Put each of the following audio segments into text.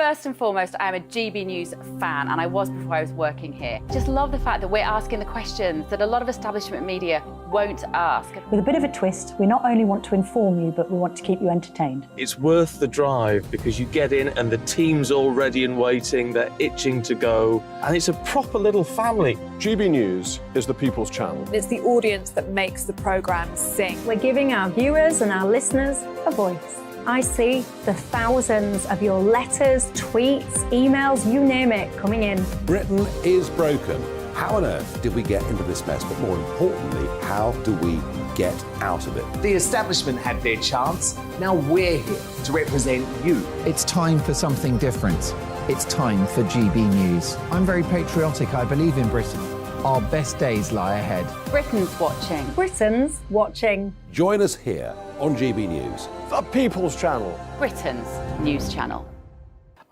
First and foremost, I am a GB News fan, and I was before I was working here. Just love the fact that we're asking the questions that a lot of establishment media won't ask. With a bit of a twist, we not only want to inform you, but we want to keep you entertained. It's worth the drive because you get in and the team's all ready and waiting, they're itching to go, and it's a proper little family. GB News is the people's channel. It's the audience that makes the programme sing. We're giving our viewers and our listeners a voice. I see the thousands of your letters, tweets, emails, you name it, coming in. Britain is broken. How on earth did we get into this mess? But more importantly, how do we get out of it? The establishment had their chance. Now we're here to represent you. It's time for something different. It's time for GB News. I'm very patriotic. I believe in Britain. Our best days lie ahead. Britain's watching. Britain's watching. Join us here on GB News. The people's channel. Britain's news channel.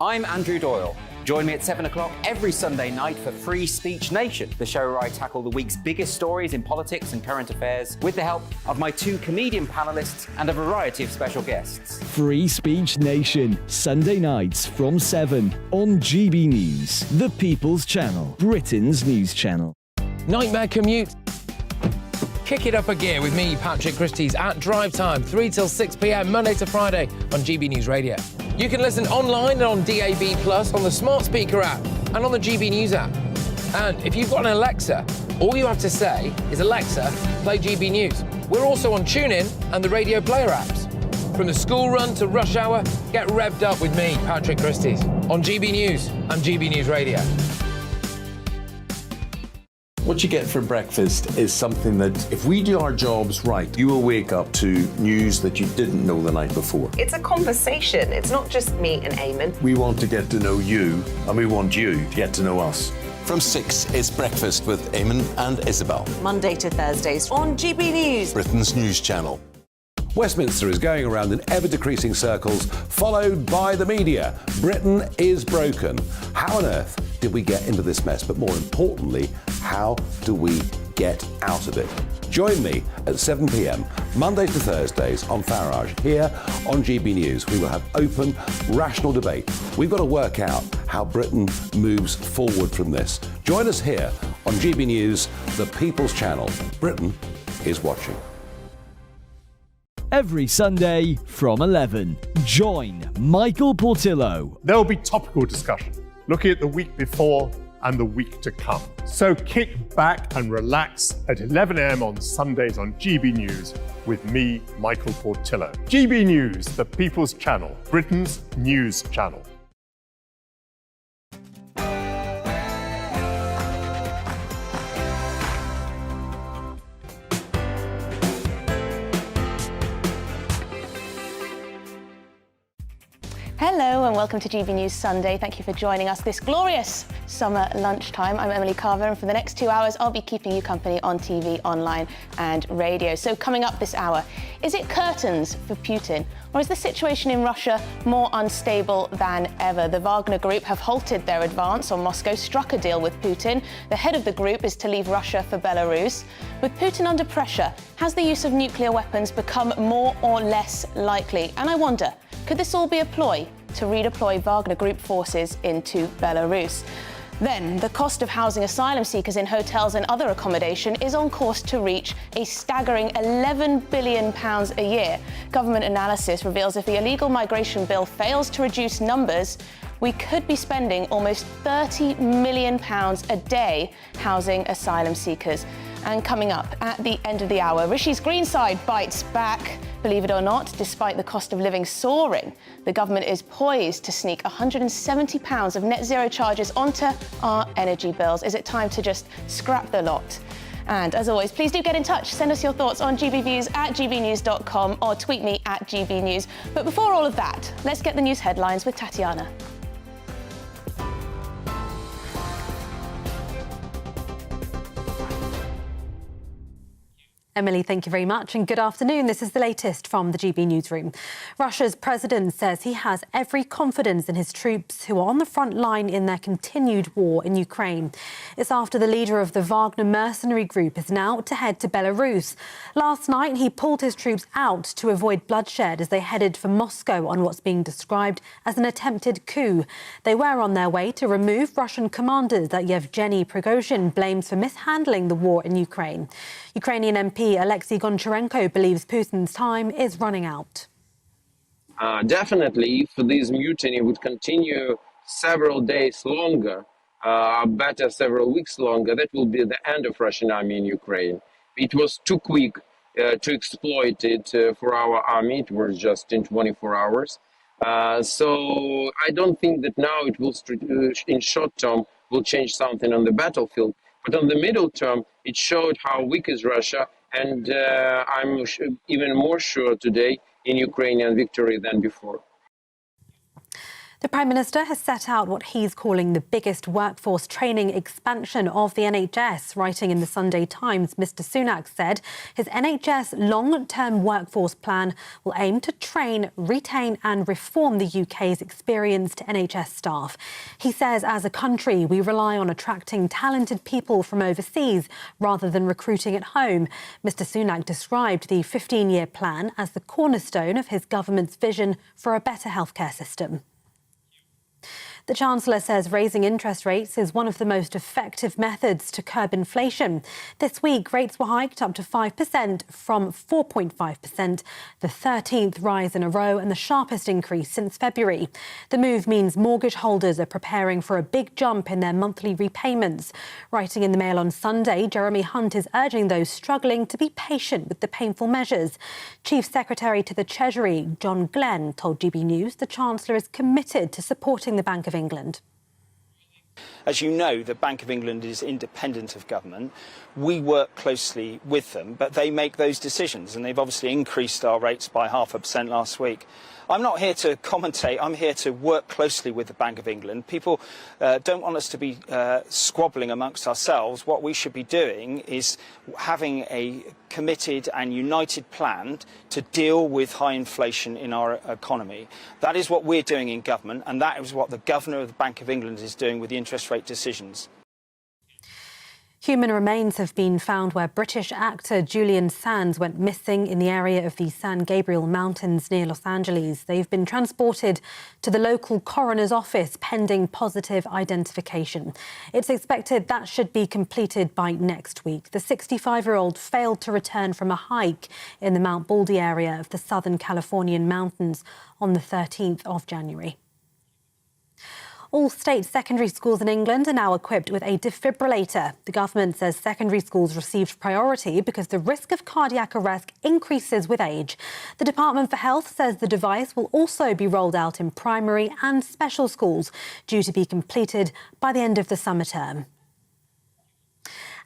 I'm Andrew Doyle. Join me at 7 o'clock every Sunday night for Free Speech Nation, the show where I tackle the week's biggest stories in politics and current affairs with the help of my two comedian panellists and a variety of special guests. Free Speech Nation, Sunday nights from 7 on GB News, the People's Channel, Britain's news channel. Nightmare commute? Kick it up a gear with me, Patrick Christie's, at drive time, 3 till 6 p.m, Monday to Friday on GB News Radio. You can listen online and on DAB+, on the smart speaker app, and on the GB News app. And if you've got an Alexa, all you have to say is, Alexa, play GB News. We're also on TuneIn and the Radio Player apps. From the school run to rush hour, get revved up with me, Patrick Christie's, on GB News and GB News Radio. What you get for breakfast is something that, if we do our jobs right, you will wake up to news that you didn't know the night before. It's a conversation. It's not just me and Eamon. We want to get to know you, and we want you to get to know us. From 6, it's Breakfast with Eamon and Isabel. Monday to Thursdays on GB News, Britain's news channel. Westminster is going around in ever-decreasing circles, followed by the media. Britain is broken. How on earth did we get into this mess? But more importantly, how do we get out of it? Join me at 7 p.m, Mondays to Thursdays on Farage, here on GB News. We will have open, rational debate. We've got to work out how Britain moves forward from this. Join us here on GB News, the People's Channel. Britain is watching. Every Sunday from 11, join Michael Portillo. There will be topical discussion, looking at the week before and the week to come. So kick back and relax at 11 a.m. on Sundays on GB News with me, Michael Portillo. GB News, the People's Channel, Britain's news channel. Hello and welcome to GB News Sunday. Thank you for joining us this glorious summer lunchtime. I'm Emily Carver, and for the next 2 hours I'll be keeping you company on TV, online and radio. So coming up this hour, is it curtains for Putin, or is the situation in Russia more unstable than ever? The Wagner group have halted their advance on Moscow, struck a deal with Putin. The head of the group is to leave Russia for Belarus. With Putin under pressure, has the use of nuclear weapons become more or less likely? And I wonder, could this all be a ploy to redeploy Wagner Group forces into Belarus? Then, the cost of housing asylum seekers in hotels and other accommodation is on course to reach a staggering £11 billion a year. Government analysis reveals if the illegal migration bill fails to reduce numbers, we could be spending almost £30 million a day housing asylum seekers. And coming up at the end of the hour, Rishi's Green Side bites back. Believe it or not, despite the cost of living soaring, the government is poised to sneak £170 of net zero charges onto our energy bills. Is it time to just scrap the lot? And as always, please do get in touch. Send us your thoughts on gbviews at gbnews.com or tweet me at gbnews. But before all of that, let's get the news headlines with Tatiana. Emily, thank you very much and good afternoon. This is the latest from the GB Newsroom. Russia's president says he has every confidence in his troops who are on the front line in their continued war in Ukraine. It's after the leader of the Wagner mercenary group is now to head to Belarus. Last night, he pulled his troops out to avoid bloodshed as they headed for Moscow on what's being described as an attempted coup. They were on their way to remove Russian commanders that Yevgeny Prigozhin blames for mishandling the war in Ukraine. Ukrainian MP Alexei Goncharenko believes Putin's time is running out. Definitely, if this mutiny would continue several days longer, better several weeks longer, that will be the end of Russian army in Ukraine. It was too quick to exploit it for our army. It was just in 24 hours. So I don't think that now it will, in short term, will change something on the battlefield. But on the middle term, it showed how weak is Russia. And I'm even more sure today in Ukrainian victory than before. The Prime Minister has set out what he's calling the biggest workforce training expansion of the NHS. Writing in the Sunday Times, Mr Sunak said his NHS long-term workforce plan will aim to train, retain and reform the UK's experienced NHS staff. He says as a country we rely on attracting talented people from overseas rather than recruiting at home. Mr Sunak described the 15-year plan as the cornerstone of his government's vision for a better healthcare system. The Chancellor says raising interest rates is one of the most effective methods to curb inflation. This week, rates were hiked up to 5% from 4.5%, the 13th rise in a row and the sharpest increase since February. The move means mortgage holders are preparing for a big jump in their monthly repayments. Writing in the Mail on Sunday, Jeremy Hunt is urging those struggling to be patient with the painful measures. Chief Secretary to the Treasury, John Glenn, told GB News the Chancellor is committed to supporting the Bank of England. As you know, the Bank of England is independent of government. We work closely with them, but they make those decisions, and they've obviously increased our rates by 0.5% last week. I'm not here to commentate, I'm here to work closely with the Bank of England. People don't want us to be squabbling amongst ourselves. What we should be doing is having a committed and united plan to deal with high inflation in our economy. That is what we're doing in government, and that is what the Governor of the Bank of England is doing with the interest rate decisions. Human remains have been found where British actor Julian Sands went missing in the area of the San Gabriel Mountains near Los Angeles. They've been transported to the local coroner's office pending positive identification. It's expected that should be completed by next week. The 65-year-old failed to return from a hike in the Mount Baldy area of the Southern Californian mountains on the 13th of January. All state secondary schools in England are now equipped with a defibrillator. The government says secondary schools received priority because the risk of cardiac arrest increases with age. The Department for Health says the device will also be rolled out in primary and special schools, due to be completed by the end of the summer term.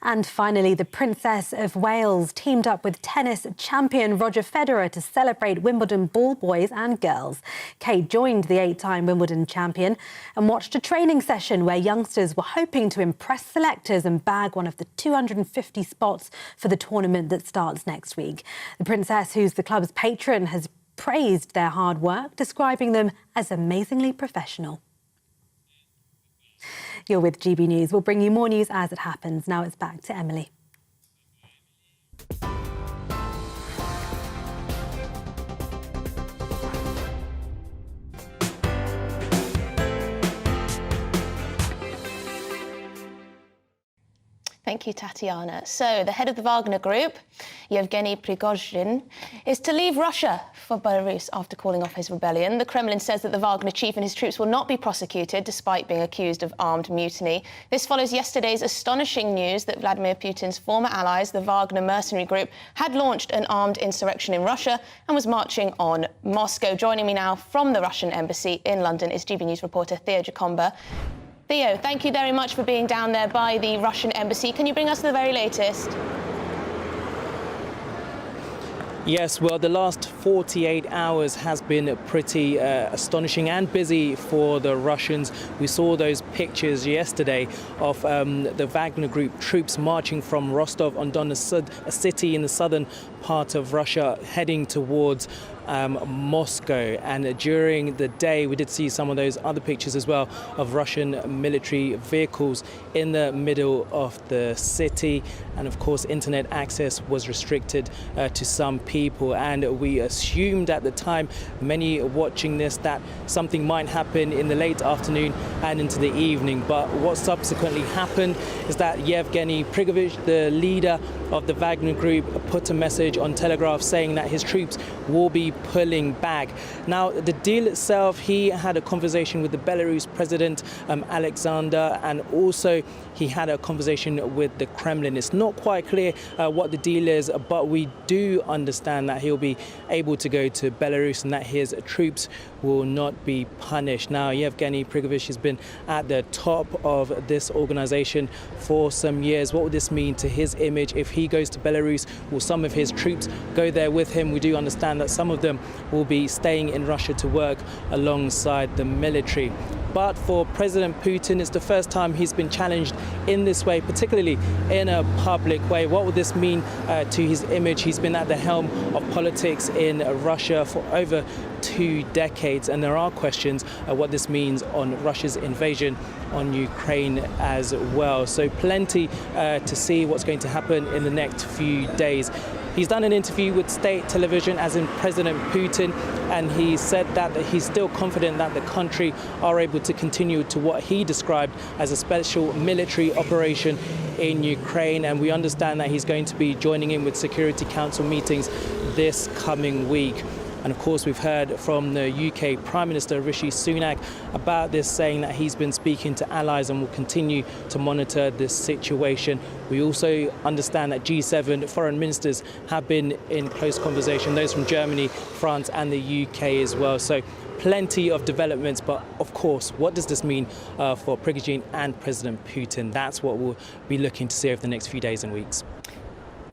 And finally, the Princess of Wales teamed up with tennis champion Roger Federer to celebrate Wimbledon ball boys and girls. Kate joined the 8-time Wimbledon champion and watched a training session where youngsters were hoping to impress selectors and bag one of the 250 spots for the tournament that starts next week. The Princess, who's the club's patron, has praised their hard work, describing them as amazingly professional. You're with GB News. We'll bring you more news as it happens. Now it's back to Emily. Thank you, Tatiana. So, the head of the Wagner Group, Yevgeny Prigozhin, is to leave Russia for Belarus after calling off his rebellion. The Kremlin says that the Wagner chief and his troops will not be prosecuted, despite being accused of armed mutiny. This follows yesterday's astonishing news that Vladimir Putin's former allies, the Wagner mercenary group, had launched an armed insurrection in Russia and was marching on Moscow. Joining me now from the Russian embassy in London is GB News reporter Theo Jakomba. Theo, thank you very much for being down there by the Russian embassy. Can you bring us the very latest? Yes, well, the last 48 hours has been pretty astonishing and busy for the Russians. We saw those pictures yesterday of the Wagner Group troops marching from Rostov-on-Don, a city in the southern part of Russia, heading towards Moscow. And during the day, we did see some of those other pictures as well of Russian military vehicles in the middle of the city. And of course, internet access was restricted to some people. And we assumed at the time, many watching this, that something might happen in the late afternoon and into the evening. But what subsequently happened is that Yevgeny Prigozhin, the leader of the Wagner Group, put a message on Telegraph saying that his troops will be pulling back. Now, the deal itself, he had a conversation with the Belarus president, Alexander, and also he had a conversation with the Kremlin. It's not quite clear what the deal is, but we do understand that he'll be able to go to Belarus and that his troops will not be punished. Now, Yevgeny Prigozhin has been at the top of this organization for some years. What would this mean to his image if he goes to Belarus? Will some of his troops go there with him? We do understand that some of them will be staying in Russia to work alongside the military. But for President Putin, it's the first time he's been challenged in this way, particularly in a public way. What would this mean to his image? He's been at the helm of politics in Russia for over 2 decades, and there are questions what this means on Russia's invasion on Ukraine as well. So plenty to see what's going to happen in the next few days. He's done an interview with state television, as in President Putin, and he said that he's still confident that the country are able to continue to what he described as a special military operation in Ukraine. And we understand that he's going to be joining in with Security Council meetings this coming week. And of course, we've heard from the UK Prime Minister Rishi Sunak about this, saying that he's been speaking to allies and will continue to monitor this situation. We also understand that G7 foreign ministers have been in close conversation, those from Germany, France and the UK as well. So plenty of developments, but of course, what does this mean for Prigozhin and President Putin? That's what we'll be looking to see over the next few days and weeks.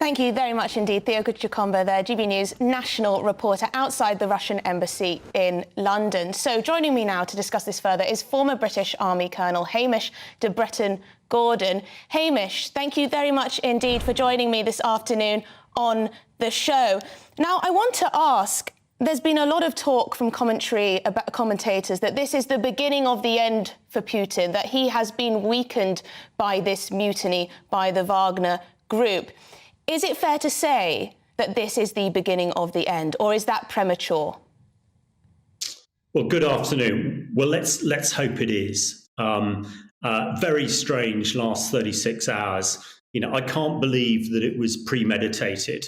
Thank you very much indeed, Theo Kuchakomba there, GB News national reporter outside the Russian embassy in London. So joining me now to discuss this further is former British Army Colonel Hamish de Bretton-Gordon. Hamish, thank you very much indeed for joining me this afternoon on the show. Now, I want to ask, there's been a lot of talk from commentators that this is the beginning of the end for Putin, that he has been weakened by this mutiny by the Wagner Group. Is it fair to say that this is the beginning of the end, or is that premature? Well, good afternoon. Well, let's hope it is. Very strange last 36 hours. You know, I can't believe that it was premeditated.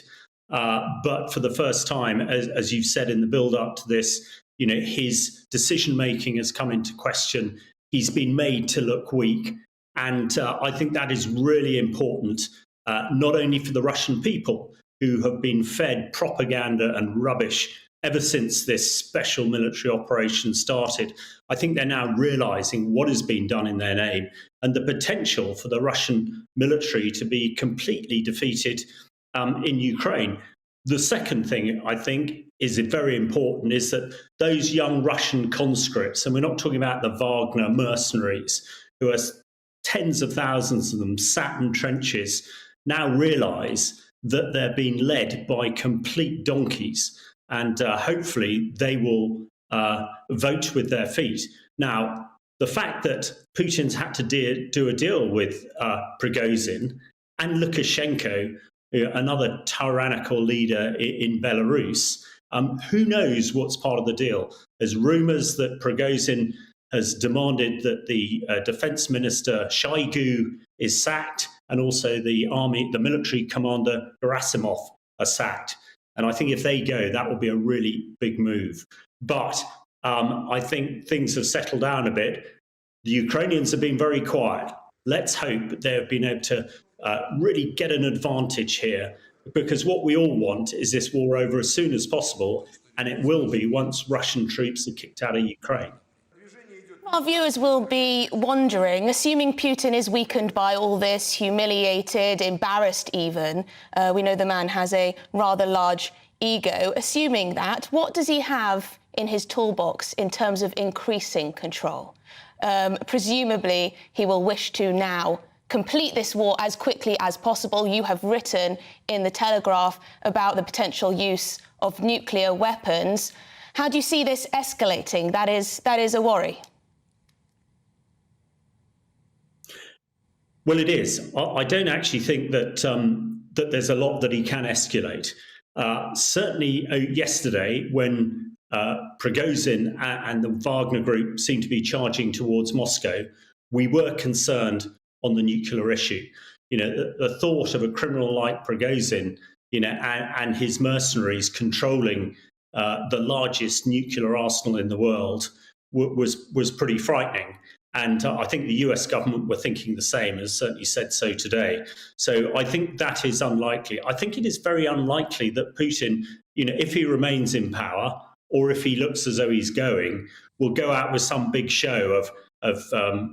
But for the first time, as you've said in the build-up to this, you know, his decision-making has come into question. He's been made to look weak. And I think that is really important. Not only for the Russian people, who have been fed propaganda and rubbish ever since this special military operation started. I think they're now realizing what has been done in their name and the potential for the Russian military to be completely defeated in Ukraine. The second thing I think is very important is that those young Russian conscripts, and we're not talking about the Wagner mercenaries, who are tens of thousands of them sat in trenches, now realize that they're being led by complete donkeys, and hopefully they will vote with their feet. Now, the fact that Putin's had to do a deal with Prigozhin and Lukashenko, another tyrannical leader in Belarus, who knows what's part of the deal? There's rumors that Prigozhin has demanded that the defense minister Shoigu is sacked, and also the military commander Gerasimov are sacked. And I think if they go, that will be a really big move. But I think things have settled down a bit. The Ukrainians have been very quiet. Let's hope they have been able to really get an advantage here, because what we all want is this war over as soon as possible, and it will be once Russian troops are kicked out of Ukraine. Our viewers will be wondering, assuming Putin is weakened by all this, humiliated, embarrassed even, we know the man has a rather large ego. Assuming that, what does he have in his toolbox in terms of increasing control? Presumably, he will wish to now complete this war as quickly as possible. You have written in the Telegraph about the potential use of nuclear weapons. How do you see this escalating? That is a worry. Well, it is. I don't actually think that that there's a lot that he can escalate. Certainly yesterday, when Prigozhin and the Wagner group seemed to be charging towards Moscow, we were concerned on the nuclear issue. You know, the thought of a criminal like Prigozhin, you know, and his mercenaries controlling the largest nuclear arsenal in the world was pretty frightening. And I think the US government were thinking the same, has certainly said so today. So I think that is unlikely. I think it is very unlikely that Putin, you know, if he remains in power, or if he looks as though he's going, will go out with some big show of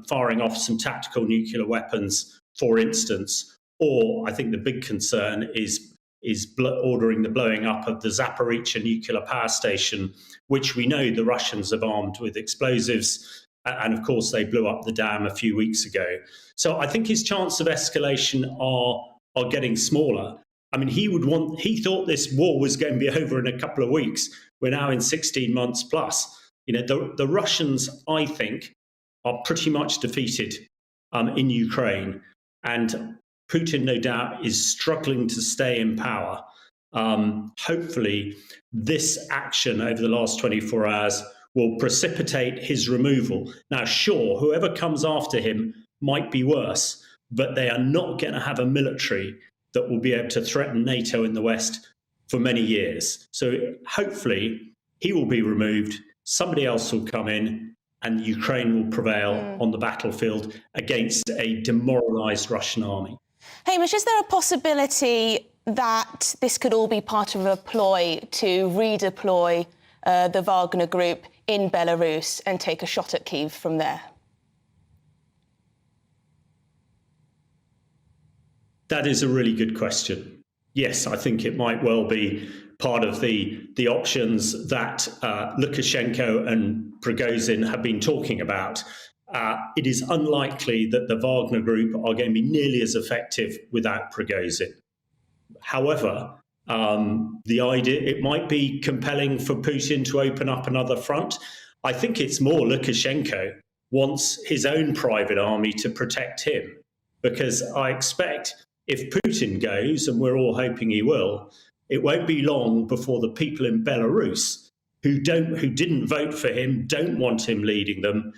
firing off some tactical nuclear weapons, for instance. Or I think the big concern is ordering the blowing up of the Zaporizhzhia nuclear power station, which we know the Russians have armed with explosives. And of course, they blew up the dam a few weeks ago. So I think his chance of escalation are getting smaller. I mean, he thought this war was going to be over in a couple of weeks. We're now in 16 months plus. You know, the Russians, I think, are pretty much defeated in Ukraine. And Putin, no doubt, is struggling to stay in power. Hopefully, this action over the last 24 hours will precipitate his removal. Now, sure, whoever comes after him might be worse, but they are not going to have a military that will be able to threaten NATO in the West for many years. So hopefully he will be removed, somebody else will come in, and Ukraine will prevail on the battlefield against a demoralized Russian army. Hamish, is there a possibility that this could all be part of a ploy to redeploy the Wagner group in Belarus and take a shot at Kyiv from there? That is a really good question. Yes, I think it might well be part of the options that Lukashenko and Prigozhin have been talking about. It is unlikely that the Wagner group are going to be nearly as effective without Prigozhin. However, the idea, it might be compelling for Putin to open up another front. I think it's more Lukashenko wants his own private army to protect him, because I expect if Putin goes, and we're all hoping he will, it won't be long before the people in Belarus who didn't vote for him, don't want him leading them,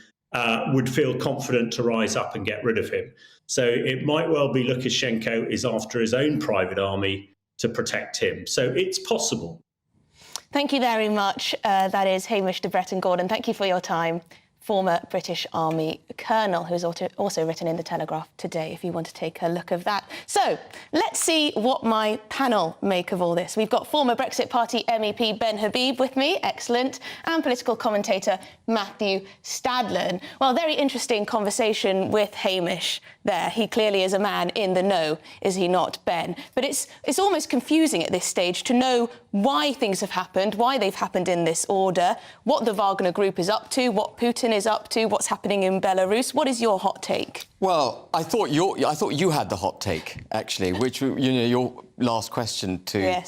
would feel confident to rise up and get rid of him. So it might well be Lukashenko is after his own private army to protect him. So it's possible. Thank you very much. That is Hamish de Bretton-Gordon. Thank you for your time. Former British Army colonel, who's also written in the Telegraph today, if you want to take a look of that. So let's see what my panel make of all this. We've got former Brexit Party MEP Ben Habib with me, excellent, and political commentator Matthew Stadlen. Well, very interesting conversation with Hamish there. He clearly is a man in the know, is he not, Ben? But it's almost confusing at this stage to know why things have happened, why they've happened in this order, what the Wagner group is up to, what Putin is up to, what's happening in Belarus. What is your hot take? Well, I thought you had the hot take, actually, which, you know, your last question to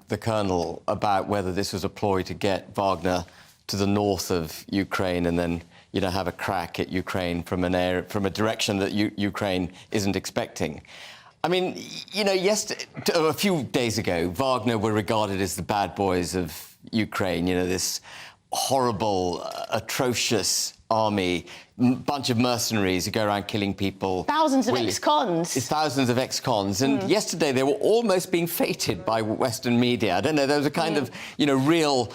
the Colonel about whether this was a ploy to get Wagner to the north of Ukraine and then, you know, have a crack at Ukraine from a direction that Ukraine isn't expecting. I mean, you know, a few days ago, Wagner were regarded as the bad boys of Ukraine, you know, this horrible, atrocious army, bunch of mercenaries who go around killing people. Thousands of ex-cons. It's thousands of ex-cons. And yesterday they were almost being feted by Western media. I don't know, there was a kind of, you know, real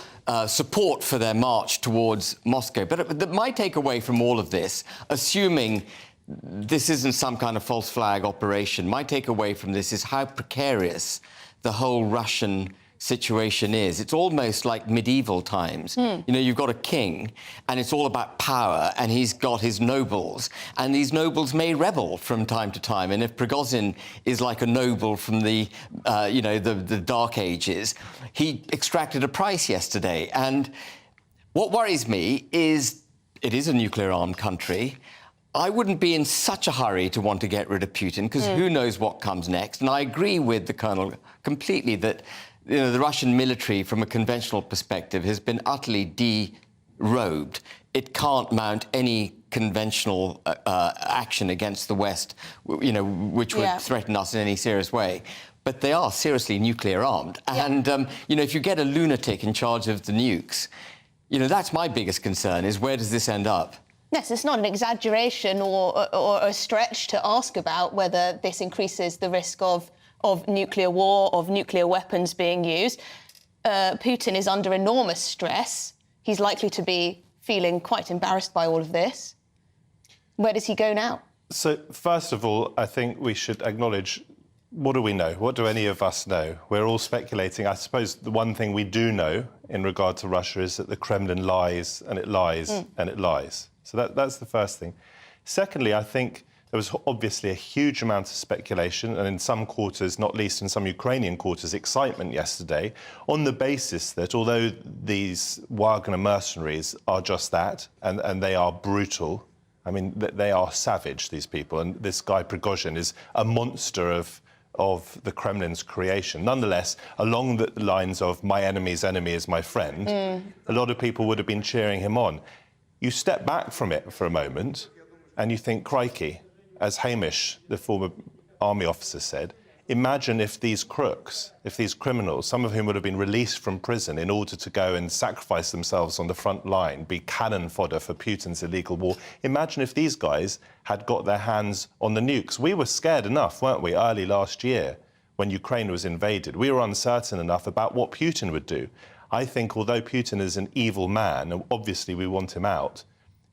support for their march towards Moscow. But my takeaway from all of this, assuming this isn't some kind of false flag operation, my takeaway from this is how precarious the whole Russian situation is. It's almost like medieval times. You know, you've got a king, and it's all about power, and he's got his nobles, and these nobles may rebel from time to time. And if Prigozhin is like a noble from the, you know, the Dark Ages, he extracted a price yesterday. And what worries me is it is a nuclear-armed country. I wouldn't be in such a hurry to want to get rid of Putin, because who knows what comes next. And I agree with the Colonel completely that, you know, the Russian military, from a conventional perspective, has been utterly derobed. It can't mount any conventional action against the West, you know, which would threaten us in any serious way. But they are seriously nuclear armed. And, you know, if you get a lunatic in charge of the nukes, you know, that's my biggest concern, is where does this end up? Yes, it's not an exaggeration or a stretch to ask about whether this increases the risk of nuclear war, of nuclear weapons being used. Putin is under enormous stress. He's likely to be feeling quite embarrassed by all of this. Where does he go now? So, first of all, I think we should acknowledge, what do we know? What do any of us know? We're all speculating. I suppose the one thing we do know in regard to Russia is that the Kremlin lies, and it lies, and it lies. So that's the first thing. Secondly, I think there was obviously a huge amount of speculation, and in some quarters, not least in some Ukrainian quarters, excitement yesterday, on the basis that although these Wagner mercenaries are just that, and they are brutal, I mean, they are savage, these people, and this guy Prigozhin is a monster of the Kremlin's creation. Nonetheless, along the lines of my enemy's enemy is my friend, a lot of people would have been cheering him on. You step back from it for a moment and you think, crikey, as Hamish, the former army officer, said, imagine if these crooks, if these criminals, some of whom would have been released from prison in order to go and sacrifice themselves on the front line, be cannon fodder for Putin's illegal war, imagine if these guys had got their hands on the nukes. We were scared enough, weren't we, early last year when Ukraine was invaded. We were uncertain enough about what Putin would do. I think although Putin is an evil man, and obviously we want him out,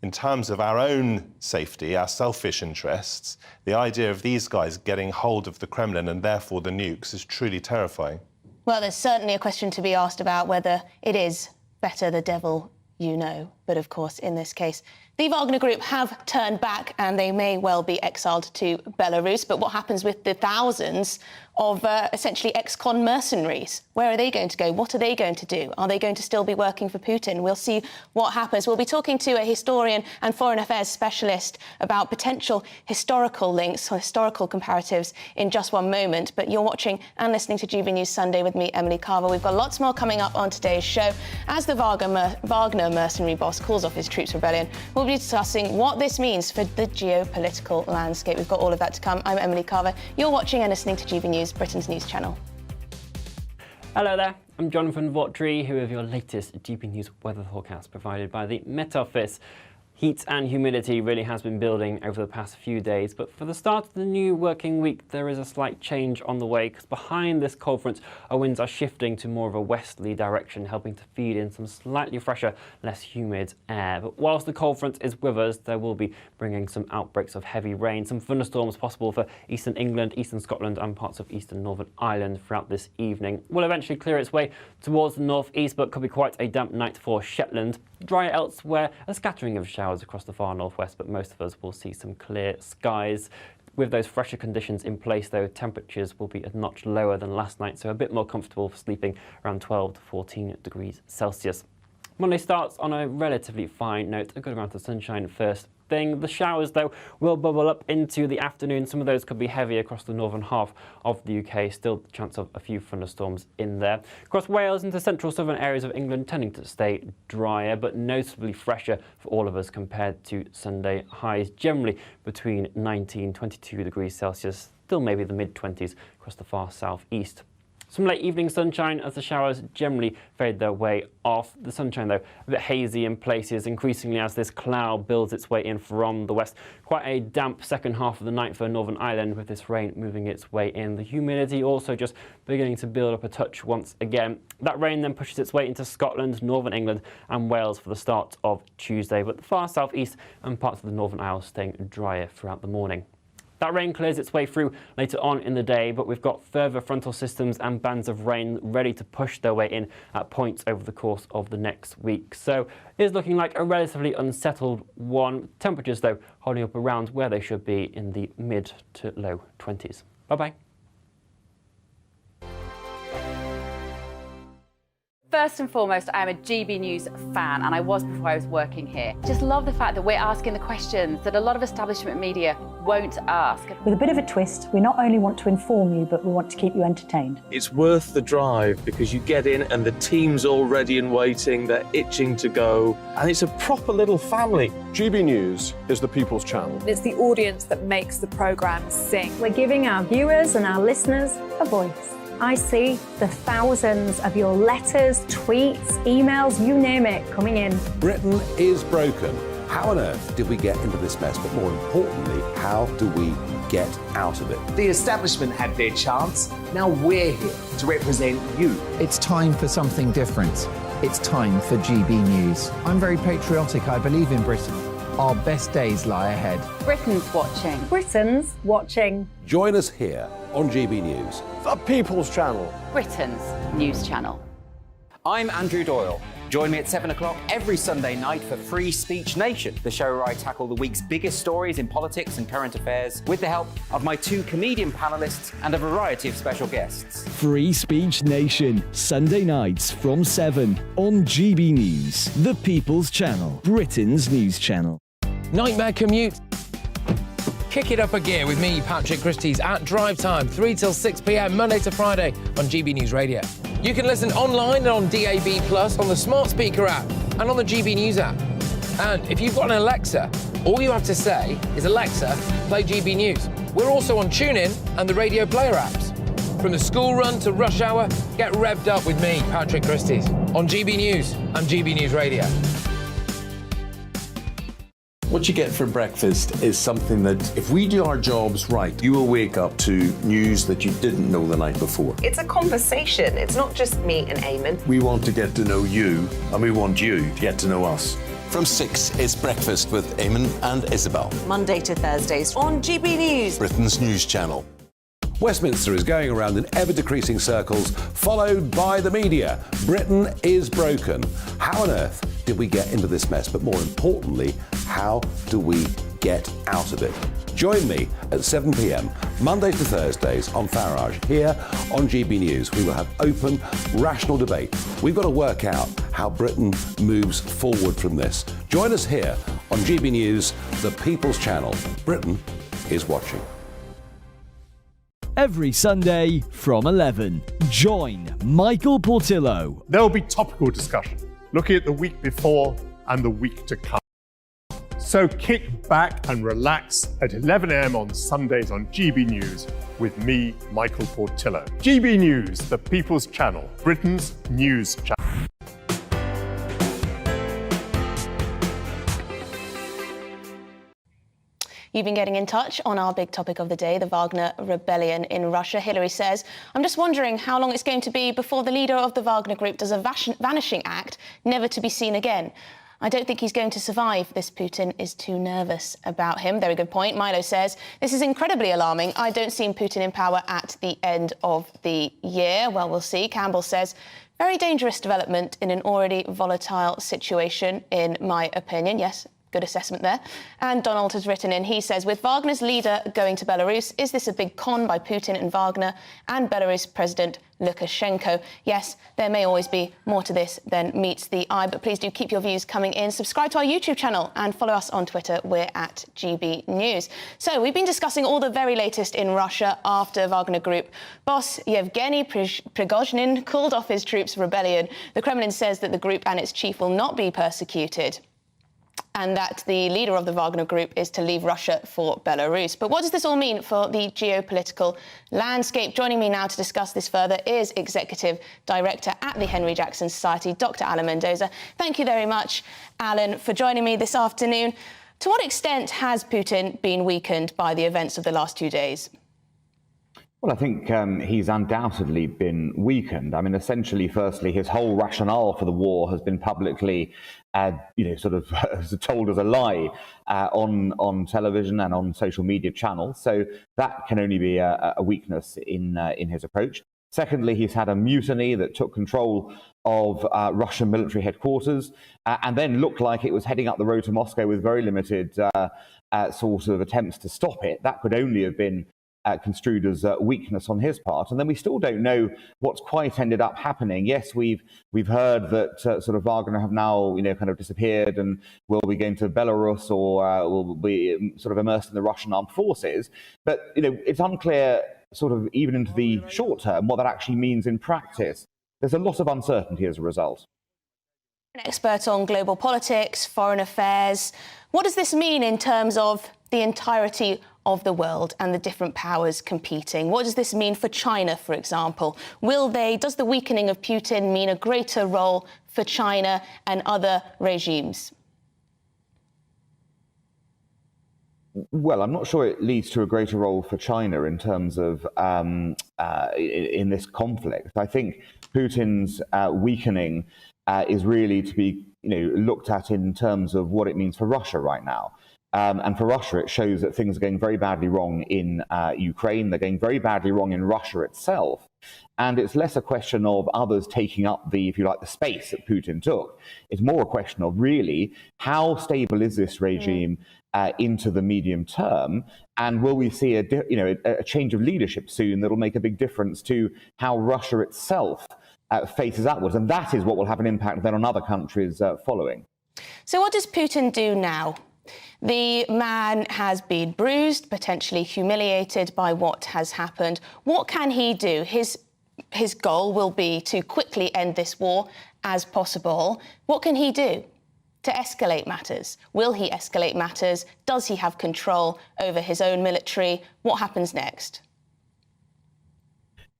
in terms of our own safety, our selfish interests, the idea of these guys getting hold of the Kremlin and therefore the nukes is truly terrifying. Well, there's certainly a question to be asked about whether it is better the devil you know. But of course, in this case, the Wagner Group have turned back and they may well be exiled to Belarus. But what happens with the thousands of essentially ex-con mercenaries? Where are they going to go? What are they going to do? Are they going to still be working for Putin? We'll see what happens. We'll be talking to a historian and foreign affairs specialist about potential historical links or historical comparatives in just one moment. But you're watching and listening to GB News Sunday with me, Emily Carver. We've got lots more coming up on today's show. As the Wagner mercenary boss calls off his troops rebellion, we'll be discussing what this means for the geopolitical landscape. We've got all of that to come. I'm Emily Carver. You're watching and listening to GB News, Britain's news channel. Hello there, I'm Jonathan Vautry, here with your latest GB News weather forecast provided by the Met Office. Heat and humidity really has been building over the past few days, but for the start of the new working week, there is a slight change on the way, because behind this cold front, our winds are shifting to more of a westerly direction, helping to feed in some slightly fresher, less humid air. But whilst the cold front is with us, there will be bringing some outbreaks of heavy rain, some thunderstorms possible for eastern England, eastern Scotland and parts of eastern Northern Ireland throughout this evening. Will eventually clear its way towards the northeast, but could be quite a damp night for Shetland. Drier elsewhere, a scattering of showers across the far northwest, but most of us will see some clear skies. With those fresher conditions in place, though, temperatures will be a notch lower than last night, so a bit more comfortable for sleeping around 12 to 14 degrees Celsius. Monday starts on a relatively fine note, a good amount of sunshine first thing. The showers, though, will bubble up into the afternoon. Some of those could be heavy across the northern half of the UK. Still the chance of a few thunderstorms in there. Across Wales into central southern areas of England, tending to stay drier, but noticeably fresher for all of us compared to Sunday. Highs generally between 19 22 degrees Celsius, still maybe the mid-20s across the far southeast. Some late evening sunshine as the showers generally fade their way off. The sunshine, though, a bit hazy in places, increasingly as this cloud builds its way in from the west. Quite a damp second half of the night for Northern Ireland, with this rain moving its way in. The humidity also just beginning to build up a touch once again. That rain then pushes its way into Scotland, Northern England and Wales for the start of Tuesday, but the far southeast and parts of the Northern Isles staying drier throughout the morning. That rain clears its way through later on in the day, but we've got further frontal systems and bands of rain ready to push their way in at points over the course of the next week. So it is looking like a relatively unsettled one. Temperatures, though, holding up around where they should be in the mid to low 20s. Bye-bye. First and foremost, I am a GB News fan, and I was before I was working here. Just love the fact that we're asking the questions that a lot of establishment media won't ask. With a bit of a twist, we not only want to inform you, but we want to keep you entertained. It's worth the drive because you get in and the team's all ready and waiting, they're itching to go, and it's a proper little family. GB News is the people's channel. It's the audience that makes the programme sing. We're giving our viewers and our listeners a voice. I see the thousands of your letters, tweets, emails, you name it, coming in. Britain is broken. How on earth did we get into this mess? But more importantly, how do we get out of it? The establishment had their chance. Now we're here to represent you. It's time for something different. It's time for GB News. I'm very patriotic. I believe in Britain. Our best days lie ahead. Britain's watching. Britain's watching. Join us here on GB News. The people's channel. Britain's news channel. I'm Andrew Doyle. Join me at 7 o'clock every Sunday night for Free Speech Nation, the show where I tackle the week's biggest stories in politics and current affairs with the help of my two comedian panellists and a variety of special guests. Free Speech Nation, Sunday nights from 7 on GB News, the people's channel, Britain's news channel. Nightmare commute? Kick it up a gear with me, Patrick Christie's, at drive time, 3 till 6 p.m, Monday to Friday on GB News Radio. You can listen online and on DAB+, on the smart speaker app, and on the GB News app. And if you've got an Alexa, all you have to say is, Alexa, play GB News. We're also on TuneIn and the Radio Player apps. From the school run to rush hour, get revved up with me, Patrick Christie's, on GB News and GB News Radio. What you get for breakfast is something that, if we do our jobs right, you will wake up to news that you didn't know the night before. It's a conversation. It's not just me and Eamon. We want to get to know you, and we want you to get to know us. From 6, it's Breakfast with Eamon and Isabel. Monday to Thursdays on GB News, Britain's news channel. Westminster is going around in ever-decreasing circles, followed by the media. Britain is broken. How on earth did we get into this mess? But more importantly, how do we get out of it? Join me at 7 p.m, Mondays to Thursdays on Farage, here on GB News. We will have open, rational debate. We've got to work out how Britain moves forward from this. Join us here on GB News, the people's channel. Britain is watching. Every Sunday from 11, join Michael Portillo. There will be topical discussion, looking at the week before and the week to come. So kick back and relax at 11 a.m. on Sundays on GB News with me, Michael Portillo. GB News, the people's channel, Britain's news channel. You've been getting in touch on our big topic of the day, the Wagner rebellion in Russia. Hillary says, I'm just wondering how long it's going to be before the leader of the Wagner group does a vanishing act, never to be seen again. I don't think he's going to survive. This Putin is too nervous about him. Very good point. Milo says, this is incredibly alarming. I don't see Putin in power at the end of the year. Well, we'll see. Campbell says, very dangerous development in an already volatile situation, in my opinion. Yes. Good assessment there. And Donald has written in, he says, with Wagner's leader going to Belarus, is this a big con by Putin and Wagner and Belarus President Lukashenko? Yes, there may always be more to this than meets the eye, but please do keep your views coming in. Subscribe to our YouTube channel and follow us on Twitter. We're at GB News. So we've been discussing all the very latest in Russia after Wagner Group boss Yevgeny Prigozhin called off his troops' rebellion. The Kremlin says that the group and its chief will not be persecuted, and that the leader of the Wagner Group is to leave Russia for Belarus. But what does this all mean for the geopolitical landscape? Joining me now to discuss this further is Executive Director at the Henry Jackson Society, Dr. Alan Mendoza. Thank you very much, Alan, for joining me this afternoon. To what extent has Putin been weakened by the events of the last 2 days? Well, I think he's undoubtedly been weakened. I mean, essentially, firstly, his whole rationale for the war has been publicly sort of told as a lie on television and on social media channels. So that can only be a weakness in his approach. Secondly, he's had a mutiny that took control of Russian military headquarters and then looked like it was heading up the road to Moscow with very limited sort of attempts to stop it. That could only have been construed as weakness on his part. And then we still don't know what's quite ended up happening. Yes, we've heard that sort of Wagner have now kind of disappeared and will be going to Belarus or will be sort of immersed in the Russian armed forces. But it's unclear sort of even into the short term what that actually means in practice. There's a lot of uncertainty as a result. An expert on global politics, foreign affairs. What does this mean in terms of the entirety of the world and the different powers competing? What does this mean for China, for example? Does the weakening of Putin mean a greater role for China and other regimes? Well, I'm not sure it leads to a greater role for China in terms of in this conflict. I think Putin's weakening is really to be looked at in terms of what it means for Russia right now. And for Russia, it shows that things are going very badly wrong in Ukraine. They're going very badly wrong in Russia itself. And it's less a question of others taking up the, if you like, the space that Putin took. It's more a question of really how stable is this regime into the medium term, and will we see a change of leadership soon that'll make a big difference to how Russia itself faces outwards, and that is what will have an impact then on other countries following. So what does Putin do now? The man has been bruised, potentially humiliated by what has happened. What can he do? His goal will be to quickly end this war as possible. What can he do to escalate matters? Will he escalate matters? Does he have control over his own military? What happens next?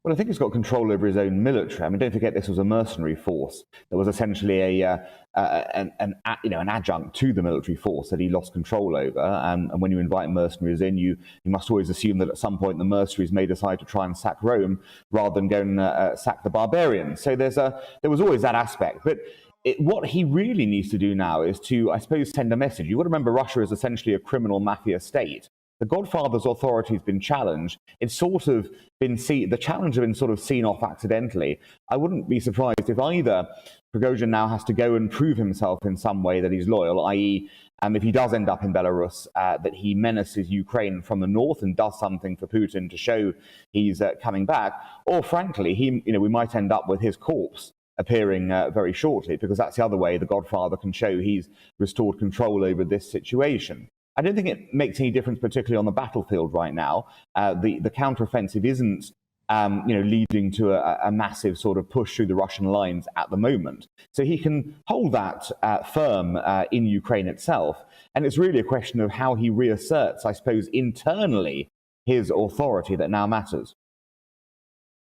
Well, I think he's got control over his own military. I mean, don't forget this was a mercenary force that was essentially an adjunct to the military force that he lost control over. And when you invite mercenaries in, you must always assume that at some point the mercenaries may decide to try and sack Rome rather than go and sack the barbarians. So there was always that aspect. But what he really needs to do now is to, I suppose, send a message. You've got to remember Russia is essentially a criminal mafia state. The Godfather's authority has been challenged. It's sort of been the challenge has been sort of seen off accidentally. I wouldn't be surprised if either Prigozhin now has to go and prove himself in some way that he's loyal, i.e., if he does end up in Belarus, that he menaces Ukraine from the north and does something for Putin to show he's coming back, or frankly, we might end up with his corpse appearing very shortly, because that's the other way the Godfather can show he's restored control over this situation. I don't think it makes any difference, particularly on the battlefield right now. The counteroffensive isn't, leading to a massive sort of push through the Russian lines at the moment. So he can hold that firm in Ukraine itself. And it's really a question of how he reasserts, I suppose, internally his authority that now matters.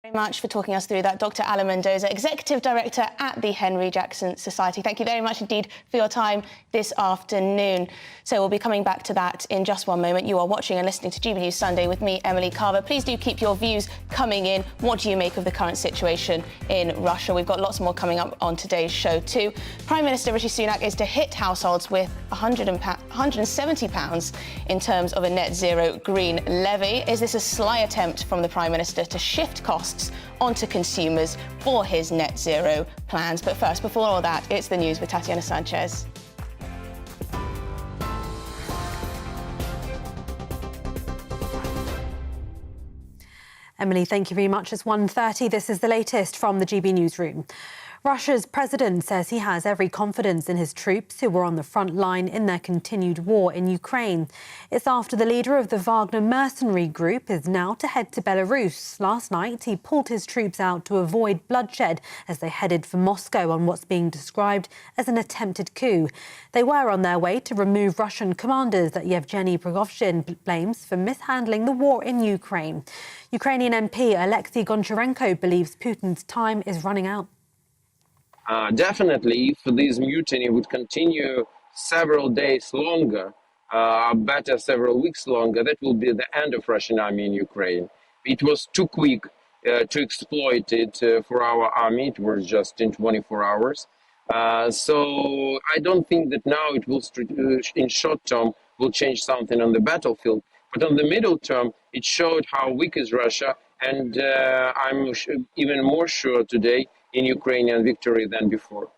Very much for talking us through that. Dr. Alan Mendoza, Executive Director at the Henry Jackson Society. Thank you very much indeed for your time this afternoon. So we'll be coming back to that in just one moment. You are watching and listening to GB News Sunday with me, Emily Carver. Please do keep your views coming in. What do you make of the current situation in Russia? We've got lots more coming up on today's show too. Prime Minister Rishi Sunak is to hit households with £170 in terms of a net zero green levy. Is this a sly attempt from the Prime Minister to shift costs onto consumers for his net zero plans? But first, before all that, it's the news with Tatiana Sanchez. Emily, thank you very much. It's 1:30. This is the latest from the GB Newsroom. Russia's president says he has every confidence in his troops who were on the front line in their continued war in Ukraine. It's after the leader of the Wagner mercenary group is now to head to Belarus. Last night, he pulled his troops out to avoid bloodshed as they headed for Moscow on what's being described as an attempted coup. They were on their way to remove Russian commanders that Yevgeny Prigozhin blames for mishandling the war in Ukraine. Ukrainian MP Alexei Goncharenko believes Putin's time is running out. Definitely, if this mutiny would continue several days longer, better several weeks longer, that will be the end of Russian army in Ukraine. It was too quick to exploit it for our army. It was just in 24 hours. So I don't think that now it will, in short term, will change something on the battlefield. But on the middle term, it showed how weak is Russia, and I'm even more sure today in Ukrainian victory than before.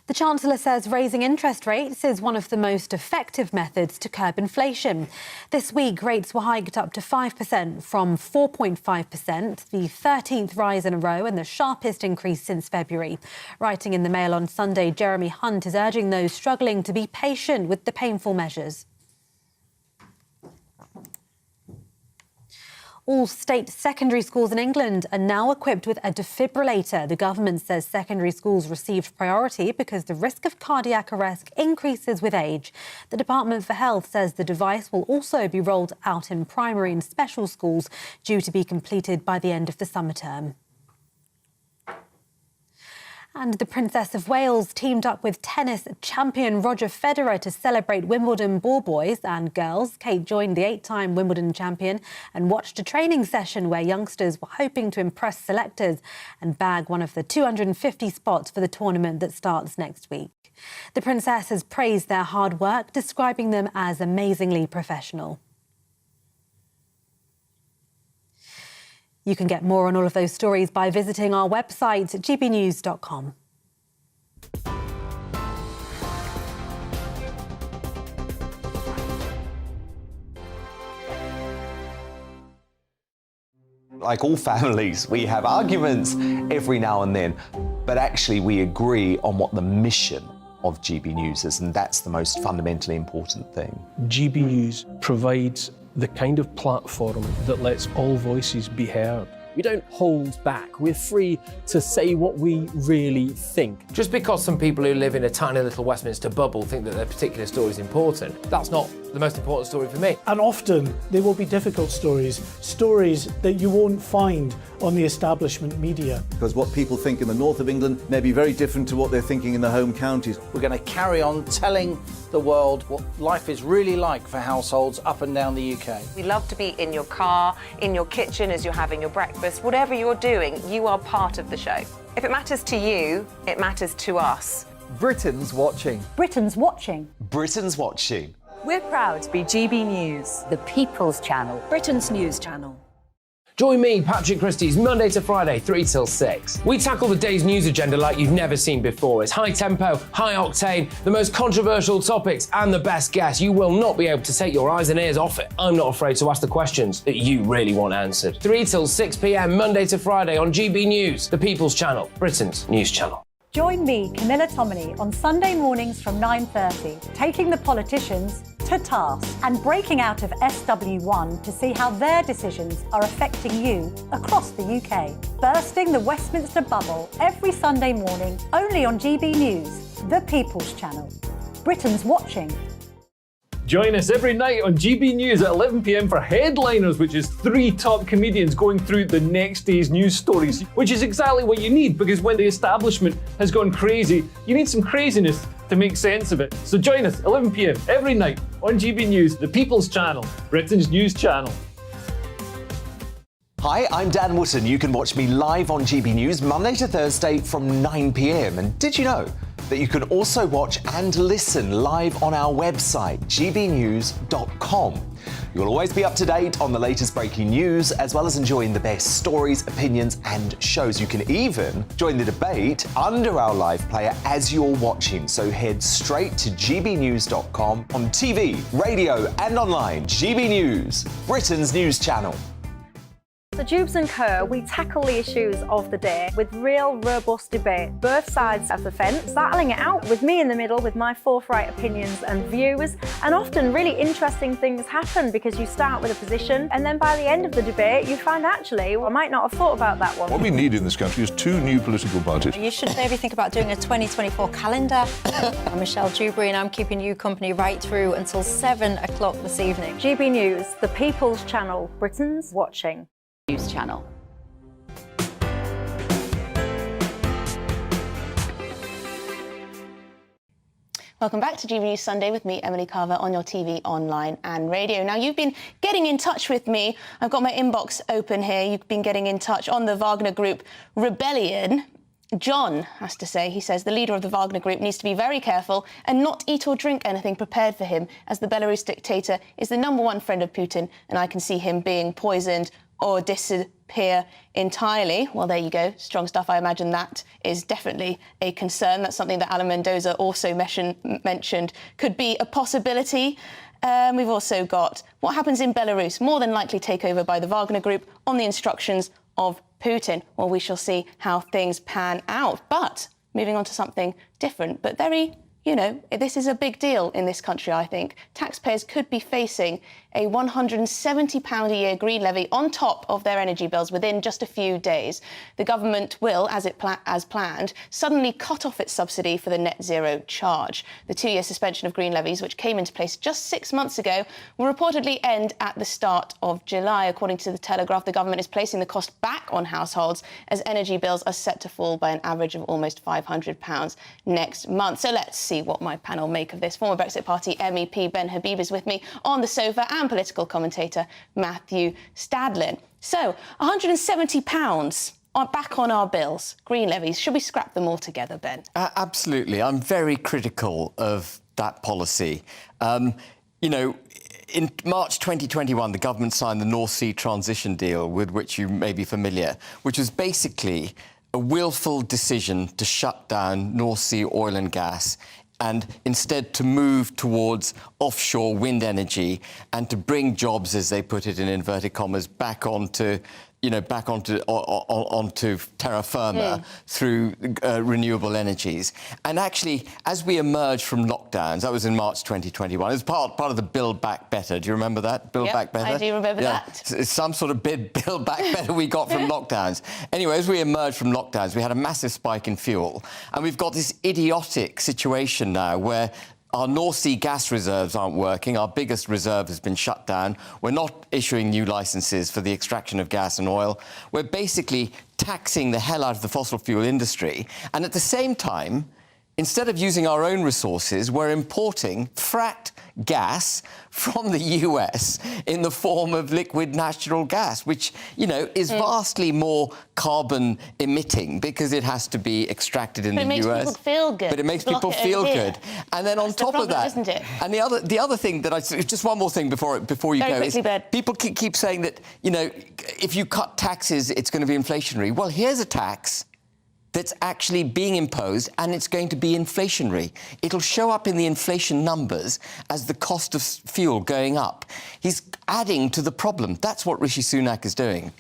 The Chancellor says raising interest rates is one of the most effective methods to curb inflation. This week, rates were hiked up to 5% from 4.5%, the 13th rise in a row and the sharpest increase since February. Writing in the Mail on Sunday, Jeremy Hunt is urging those struggling to be patient with the painful measures. All state secondary schools in England are now equipped with a defibrillator. The government says secondary schools received priority because the risk of cardiac arrest increases with age. The Department for Health says the device will also be rolled out in primary and special schools, due to be completed by the end of the summer term. And the Princess of Wales teamed up with tennis champion Roger Federer to celebrate Wimbledon ball boys and girls. Kate joined the 8-time Wimbledon champion and watched a training session where youngsters were hoping to impress selectors and bag one of the 250 spots for the tournament that starts next week. The Princess has praised their hard work, describing them as amazingly professional. You can get more on all of those stories by visiting our website, gbnews.com. Like all families, we have arguments every now and then, but actually we agree on what the mission of GB News is, and that's the most fundamentally important thing. GB News provides the kind of platform that lets all voices be heard. We don't hold back. We're free to say what we really think. Just because some people who live in a tiny little Westminster bubble think that their particular story is important, that's not the most important story for me. And often they will be difficult stories, stories that you won't find on the establishment media. Because what people think in the north of England may be very different to what they're thinking in the home counties. We're going to carry on telling the world what life is really like for households up and down the UK. We love to be in your car, in your kitchen as you're having your breakfast. Whatever you're doing, you are part of the show. If it matters to you, it matters to us. Britain's watching. Britain's watching. Britain's watching. We're proud to be GB News, The People's Channel. Britain's news channel. Join me, Patrick Christie's, Monday to Friday, 3 till 6. We tackle the day's news agenda like you've never seen before. It's high tempo, high octane, the most controversial topics and the best guests. You will not be able to take your eyes and ears off it. I'm not afraid to ask the questions that you really want answered. 3 till 6 p.m, Monday to Friday on GB News, the People's Channel, Britain's news channel. Join me, Camilla Tominey, on Sunday mornings from 9:30, taking the politicians to task and breaking out of SW1 to see how their decisions are affecting you across the UK. Bursting the Westminster bubble every Sunday morning, only on GB News, the People's Channel. Britain's watching. Join us every night on GB News at 11 p.m. for Headliners, which is 3 top comedians going through the next day's news stories, which is exactly what you need, because when the establishment has gone crazy, you need some craziness to make sense of it. So join us 11 p.m. every night on GB News, the People's Channel, Britain's news channel. Hi, I'm Dan Wootton. You can watch me live on GB News Monday to Thursday from 9 p.m. And did you know that you can also watch and listen live on our website, gbnews.com. You'll always be up to date on the latest breaking news, as well as enjoying the best stories, opinions and shows. You can even join the debate under our live player as you're watching. So head straight to gbnews.com on TV, radio and online. GB News, Britain's news channel. The Jubes and Kerr, we tackle the issues of the day with real, robust debate, both sides of the fence, battling it out with me in the middle with my forthright opinions and views. And often really interesting things happen because you start with a position and then by the end of the debate you find actually, well, I might not have thought about that one. What we need in this country is 2 new political parties. You should maybe think about doing a 2024 calendar. I'm Michelle Dewberry and I'm keeping you company right through until 7 o'clock this evening. GB News, the People's Channel, Britain's watching. News channel. Welcome back to GB News Sunday with me, Emily Carver, on your TV, online and radio. Now, you've been getting in touch with me. I've got my inbox open here. You've been getting in touch on the Wagner Group rebellion. John has to say, he says, the leader of the Wagner group needs to be very careful and not eat or drink anything prepared for him, as the Belarus dictator is the #1 friend of Putin, and I can see him being poisoned or disappear entirely. Well, there you go. Strong stuff. I imagine that is definitely a concern. That's something that Alan Mendoza also mentioned could be a possibility. We've also got what happens in Belarus, more than likely take over by the Wagner group on the instructions of Putin. Well, we shall see how things pan out. But moving on to something different, but very, this is a big deal in this country, I think. Taxpayers could be facing a £170 a year green levy on top of their energy bills within just a few days. The government will, as planned, suddenly cut off its subsidy for the net zero charge. The 2-year suspension of green levies, which came into place just 6 months ago, will reportedly end at the start of July. According to The Telegraph, the government is placing the cost back on households as energy bills are set to fall by an average of almost £500 next month. So let's see what my panel make of this. Former Brexit Party MEP Ben Habib is with me on the sofa, and political commentator Matthew Stadlin. So, £170 back on our bills, green levies. Should we scrap them altogether, Ben? Absolutely. I'm very critical of that policy. In March 2021, the government signed the North Sea Transition Deal, with which you may be familiar, which was basically a willful decision to shut down North Sea oil and gas and instead to move towards offshore wind energy and to bring jobs, as they put it in inverted commas, back onto terra firma through renewable energies. And actually, as we emerged from lockdowns, that was in March 2021, it was part of the Build Back Better. Do you remember that? Build Back Better? I do remember that. It's some sort of Build Back Better we got from lockdowns. Anyway, as we emerged from lockdowns, we had a massive spike in fuel. And we've got this idiotic situation now where our North Sea gas reserves aren't working. Our biggest reserve has been shut down. We're not issuing new licences for the extraction of gas and oil. We're basically taxing the hell out of the fossil fuel industry. And at the same time, instead of using our own resources, we're importing fracked gas from the US in the form of liquid natural gas, which, is vastly more carbon emitting because it has to be extracted in the US. But it makes people feel good. But it makes people feel good. And then on top of that, isn't it? And the other thing that just one more thing before you go is people keep saying that, if you cut taxes, it's going to be inflationary. Well, here's a tax that's actually being imposed, and it's going to be inflationary. It'll show up in the inflation numbers as the cost of fuel going up. He's adding to the problem. That's what Rishi Sunak is doing.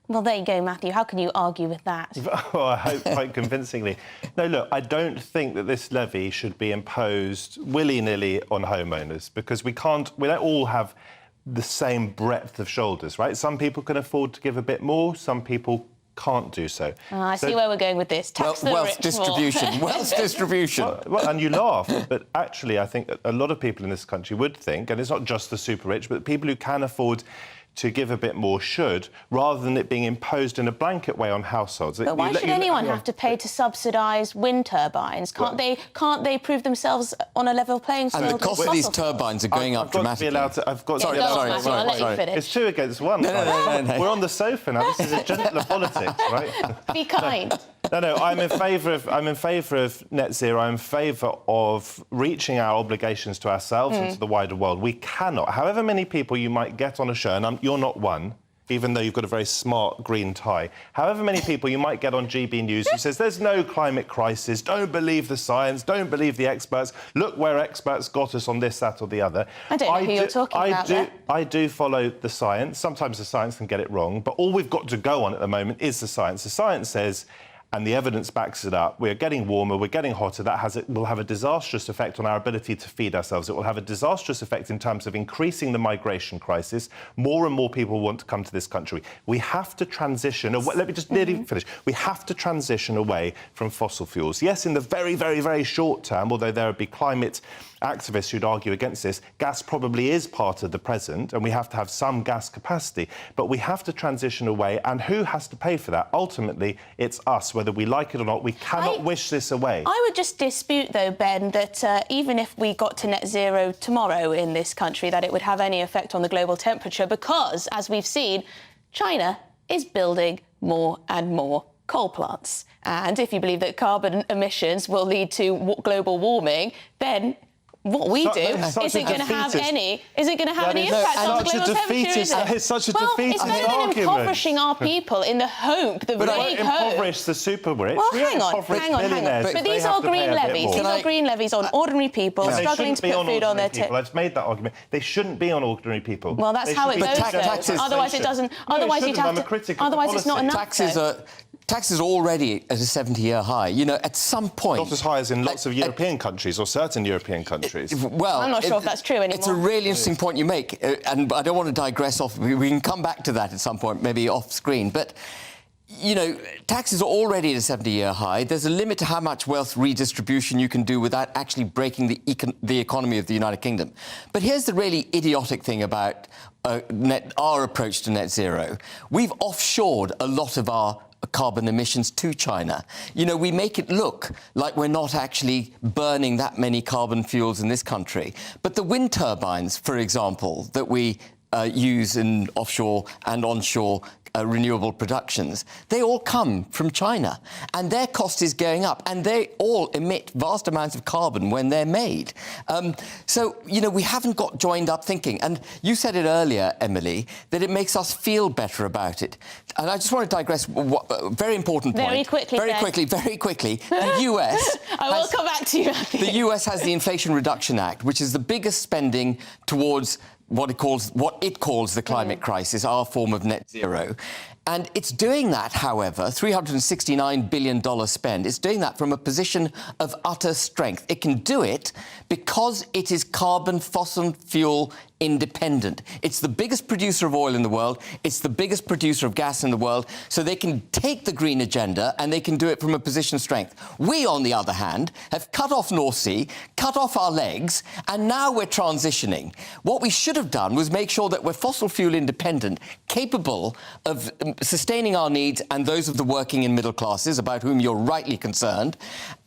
Well, there you go, Matthew. How can you argue with that? Well, I hope quite convincingly. No, look, I don't think that this levy should be imposed willy-nilly on homeowners, because we don't all have the same breadth of shoulders, right? Some people can afford to give a bit more, some people can't do so. I see where we're going with this. Tax the wealth rich distribution. more. Wealth distribution. Well, and you laugh, but actually I think a lot of people in this country would think, and it's not just the super rich, but people who can afford to give a bit more should, rather than it being imposed in a blanket way on households. But why should anyone have to pay to subsidise wind turbines? Can't they prove themselves on a level playing field? And the cost of these turbines are going up dramatically. Sorry. It's 2 against 1. No. We're on the sofa now. This is a gentler politics, right? Be kind. No. I'm in favour of net zero. I'm in favour of reaching our obligations to ourselves and to the wider world. We cannot, however many people you might get on a show, and you're not one, even though you've got a very smart green tie. However many people you might get on GB News who says there's no climate crisis, don't believe the science, don't believe the experts, look where experts got us on this, that or the other. I don't know who you're talking about there. I do follow the science. Sometimes the science can get it wrong, but all we've got to go on at the moment is the science. The science says, and the evidence backs it up, we're getting warmer, we're getting hotter. That will have a disastrous effect on our ability to feed ourselves. It will have a disastrous effect in terms of increasing the migration crisis. More and more people want to come to this country. We have to transition... Let me just nearly finish. We have to transition away from fossil fuels. Yes, in the very, very, very short term, although there would be climate activists who'd argue against this, gas probably is part of the present, and we have to have some gas capacity. But we have to transition away, and who has to pay for that? Ultimately, it's us, whether we like it or not. We cannot wish this away. I would just dispute, though, Ben, that even if we got to net zero tomorrow in this country, that it would have any effect on the global temperature, because, as we've seen, China is building more and more coal plants. And if you believe that carbon emissions will lead to global warming, then what we do isn't going to have any impact on the global temperature, is it? It's such a Well, defeatist it's better than argument. impoverishing our people in the hope, the But vague hope. impoverish the super rich. Well, hang on. But these are green levies. These are green levies on ordinary people struggling to put food on their table. I've made that argument. They shouldn't be on ordinary people. Well, that's how it goes. Otherwise, it doesn't. Otherwise, you'd have to. Otherwise, it's not enough. Taxes are already at a 70-year high. You know, at some point... Not as high as in lots of European countries or certain European countries. Well, I'm not sure if that's true anymore. It's a really interesting point you make, and I don't want to digress off. We can come back to that at some point, maybe off screen. But, you know, taxes are already at a 70-year high. There's a limit to how much wealth redistribution you can do without actually breaking the economy of the United Kingdom. But here's the really idiotic thing about our approach to net zero. We've offshored a lot of our carbon emissions to China. You know, we make it look like we're not actually burning that many carbon fuels in this country. But the wind turbines, for example, that we use in offshore and onshore renewable productions, they all come from China, and their cost is going up, and they all emit vast amounts of carbon when they're made. So, you know, we haven't got joined up thinking. And you said it earlier, Emily, that it makes us feel better about it. And I just want to digress. Very important point. Very quickly. The US... I will come back to you, Matthew. The US has the Inflation Reduction Act, which is the biggest spending towards what it calls the climate crisis, our form of net zero. And it's doing that, however, $369 billion spend. It's doing that from a position of utter strength. It can do it because it is carbon fossil fuel independent. It's the biggest producer of oil in the world. It's the biggest producer of gas in the world. So they can take the green agenda and they can do it from a position of strength. We, on the other hand, have cut off North Sea, cut off our legs, and now we're transitioning. What we should have done was make sure that we're fossil fuel independent, capable of sustaining our needs and those of the working and middle classes, about whom you're rightly concerned,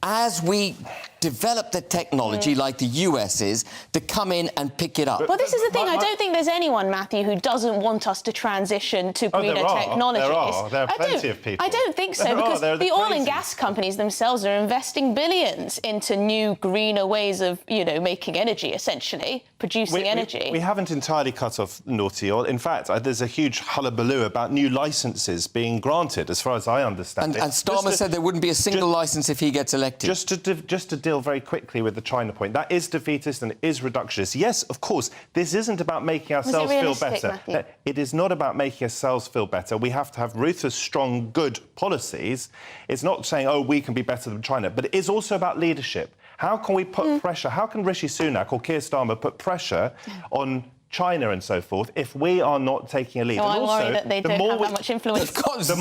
as we develop the technology like the US is to come in and pick it up. Well, this is the thing. I don't think there's anyone, Matthew, who doesn't want us to transition to greener technologies. There are plenty of people. I don't think so, because the oil and gas companies themselves are investing billions into new, greener ways of, you know, making energy, essentially, producing energy. We haven't entirely cut off North Sea oil. In fact, there's a huge hullabaloo about new licences being granted, as far as I understand it. And Starmer said there wouldn't be a single licence if he gets elected. Just to deal very quickly with the China point, that is defeatist and it is reductionist. Yes, of course, this isn't about making ourselves feel better. Matthew? It is not about making ourselves feel better. We have to have ruthless, strong, good policies. It's not saying, oh, we can be better than China, but it is also about leadership. How can we put pressure? How can Rishi Sunak or Keir Starmer put pressure on China and so forth if we are not taking a lead? No, I'm worried that they don't have that much influence. The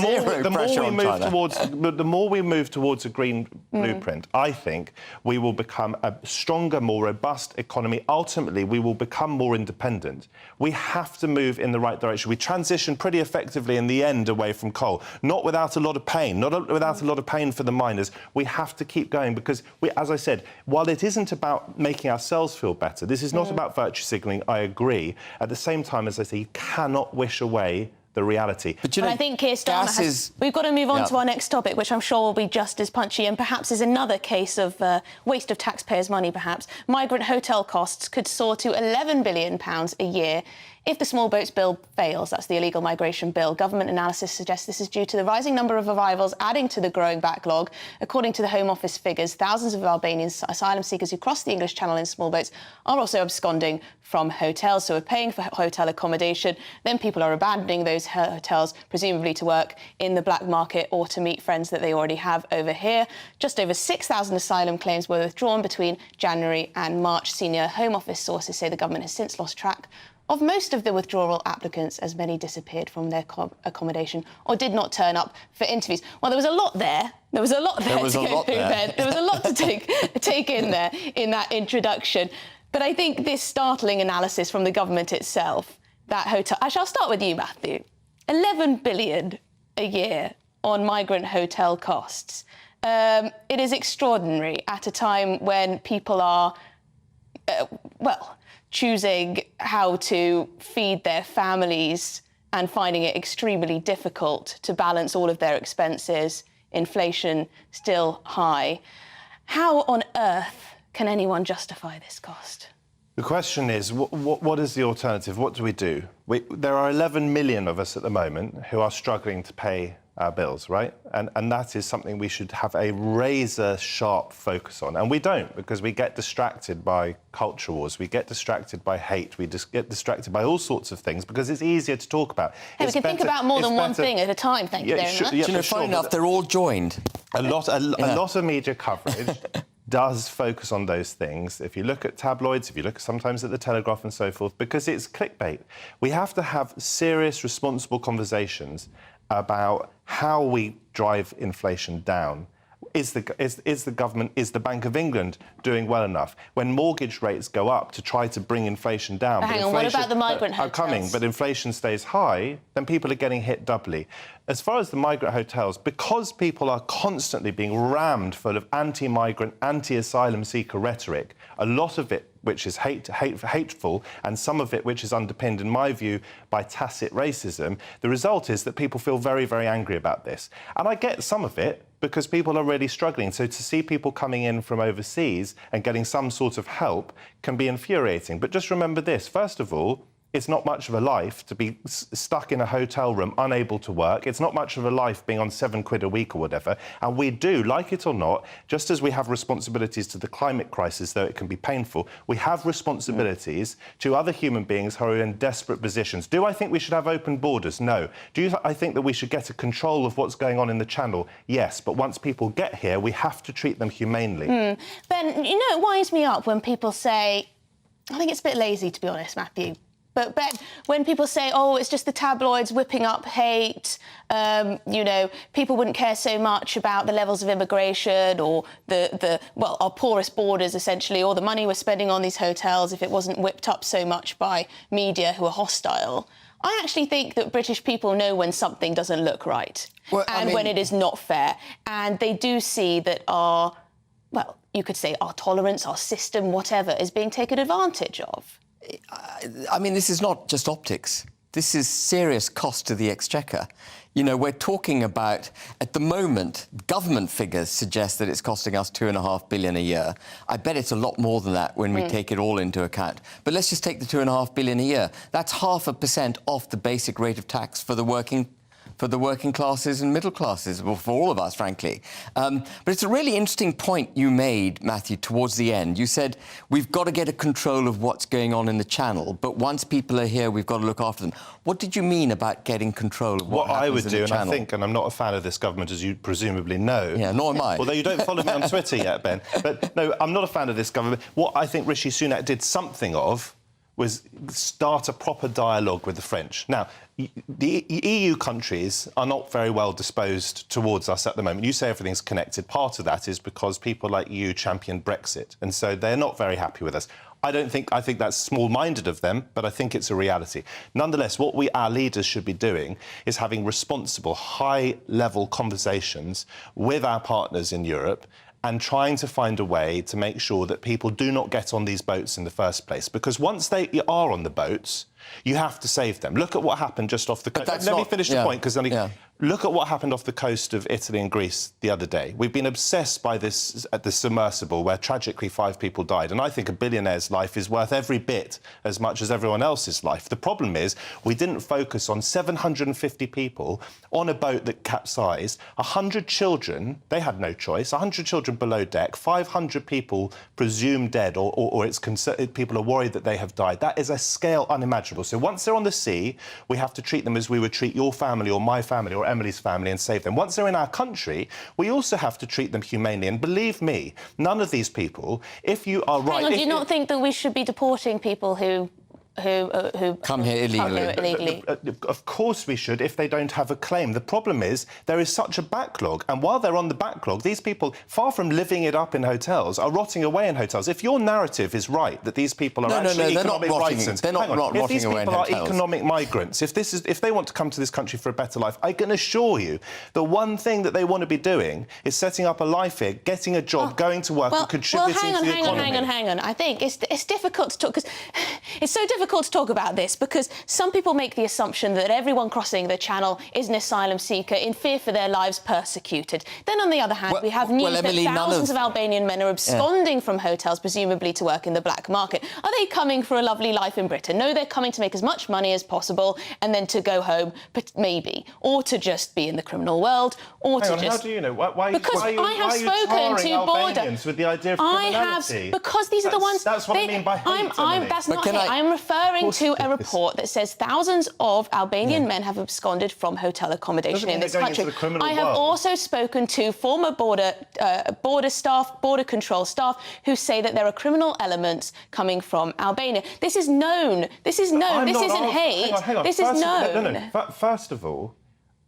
more we move towards a green blueprint, I think we will become a stronger, more robust economy. Ultimately, we will become more independent. We have to move in the right direction. We transition pretty effectively in the end away from coal, not without a lot of pain, not without a lot of pain for the miners. We have to keep going because, as I said, while it isn't about making ourselves feel better, this is not about virtue signalling, I agree. At the same time, as I say, you cannot wish away the reality. But I think Keir Starmer we've got to move on to our next topic, which I'm sure will be just as punchy and perhaps is another case of waste of taxpayers' money, perhaps. Migrant hotel costs could soar to £11 billion a year if the small boats bill fails. That's the illegal migration bill. Government analysis suggests this is due to the rising number of arrivals adding to the growing backlog. According to the Home Office figures, thousands of Albanian asylum seekers who cross the English Channel in small boats are also absconding from hotels. So we're paying for hotel accommodation. Then people are abandoning those hotels, presumably to work in the black market or to meet friends that they already have over here. Just over 6,000 asylum claims were withdrawn between January and March. Senior Home Office sources say the government has since lost track of most of the withdrawal applicants, as many disappeared from their accommodation or did not turn up for interviews. Well, there was a lot there. There was a lot there to go through there. There was a lot to take in there in that introduction. But I think this startling analysis from the government itself, that hotel... I shall start with you, Matthew. 11 billion a year on migrant hotel costs. It is extraordinary at a time when people are, choosing how to feed their families and finding it extremely difficult to balance all of their expenses, inflation still high. How on earth can anyone justify this cost? The question is, what is the alternative? What do we do? There are 11 million of us at the moment who are struggling to pay our bills, right? And that is something we should have a razor-sharp focus on. And we don't, because we get distracted by culture wars, we get distracted by hate, we just get distracted by all sorts of things, because it's easier to talk about. Hey, we can think about more than one thing at a time, thank you very much. Do you know, funny enough, they're all joined. A lot of media coverage does focus on those things. If you look at tabloids, if you look sometimes at the Telegraph and so forth, because it's clickbait. We have to have serious, responsible conversations about how we drive inflation down. Is the government, is the Bank of England doing well enough? When mortgage rates go up to try to bring inflation down, but hang on, what about the migrant hotels? Coming, but inflation stays high, then people are getting hit doubly. As far as the migrant hotels, because people are constantly being rammed full of anti-migrant, anti-asylum seeker rhetoric, a lot of it which is hateful, and some of it which is underpinned, in my view, by tacit racism, the result is that people feel very, very angry about this. And I get some of it, because people are really struggling. So to see people coming in from overseas and getting some sort of help can be infuriating. But just remember this, first of all, it's not much of a life to be stuck in a hotel room, unable to work. It's not much of a life being on £7 a week or whatever. And we do, like it or not, just as we have responsibilities to the climate crisis, though it can be painful, we have responsibilities to other human beings who are in desperate positions. Do I think we should have open borders? No. I think that we should get a control of what's going on in the Channel? Yes. But once people get here, we have to treat them humanely. Ben, you know, it winds me up when people say, I think it's a bit lazy, to be honest, Matthew, but Ben, when people say, oh, it's just the tabloids whipping up hate, you know, people wouldn't care so much about the levels of immigration or well, our porous borders, essentially, or the money we're spending on these hotels if it wasn't whipped up so much by media who are hostile. I actually think that British people know when something doesn't look right when it is not fair. And they do see that our, well, you could say our tolerance, our system, whatever, is being taken advantage of. I mean, this is not just optics. This is serious cost to the exchequer. You know, we're talking about, at the moment, government figures suggest that it's costing us $2.5 billion a year. I bet it's a lot more than that when we take it all into account. But let's just take the $2.5 billion a year. That's 0.5% off the basic rate of tax for the working classes and middle classes, well, for all of us, frankly. But it's a really interesting point you made, Matthew, towards the end. You said, we've got to get a control of what's going on in the Channel, but once people are here, we've got to look after them. What did you mean about getting control of what happens in the Channel? What I would do, and I think, and I'm not a fan of this government, as you presumably know. Yeah, nor am I. Although you don't follow me on Twitter yet, Ben. But no, I'm not a fan of this government. What I think Rishi Sunak did something of was start a proper dialogue with the French. Now, the EU countries are not very well disposed towards us at the moment. You say everything's connected. Part of that is because people like you champion Brexit, and so they're not very happy with us. I think that's small-minded of them, but I think it's a reality. Nonetheless, what our leaders should be doing is having responsible, high-level conversations with our partners in Europe and trying to find a way to make sure that people do not get on these boats in the first place. Because once they are on the boats, you have to save them. Look at what happened just off the coast. Let me finish the point, because look at what happened off the coast of Italy and Greece the other day. We've been obsessed by this at the submersible, where tragically 5 people died. And I think a billionaire's life is worth every bit as much as everyone else's life. The problem is we didn't focus on 750 people on a boat that capsized, 100 children, they had no choice, 100 children below deck, 500 people presumed dead, or people are worried that they have died. That is a scale unimaginable. So once they're on the sea, we have to treat them as we would treat your family or my family or Emily's family and save them. Once they're in our country, we also have to treat them humanely. And believe me, none of these people, if you are right... Hang on, do you not think that we should be deporting people who come here illegally? Of course we should, if they don't have a claim. The problem is there is such a backlog, and while they're on the backlog, these people, far from living it up in hotels, are rotting away in hotels. If your narrative is right, that these people are economic migrants... They're not rotting away in hotels. If these people are economic migrants, if they want to come to this country for a better life, I can assure you the one thing that they want to be doing is setting up a life here, getting a job, going to work and contributing to the economy. Hang on. I think it's difficult to talk, because it's so difficult difficult to talk about this because some people make the assumption that everyone crossing the channel is an asylum seeker in fear for their lives, persecuted. Then, on the other hand, we have news Emily, that thousands of Albanian men are absconding from hotels, presumably to work in the black market. Are they coming for a lovely life in Britain? No, they're coming to make as much money as possible and then to go home, but maybe, or to just be in the criminal world, or Hang to on, just... How do you know? Why because why I have why spoken are you to Albanians with the idea of criminality? because these are the ones... That's what I mean by hate, Emily. That's not hate. I am referring to a report that says thousands of Albanian men have absconded from hotel accommodation in this country. I have also spoken to former border staff, border control staff, who say that there are criminal elements coming from Albania. This is known. This is known. This isn't hate. Hang on. This is known. No. First of all,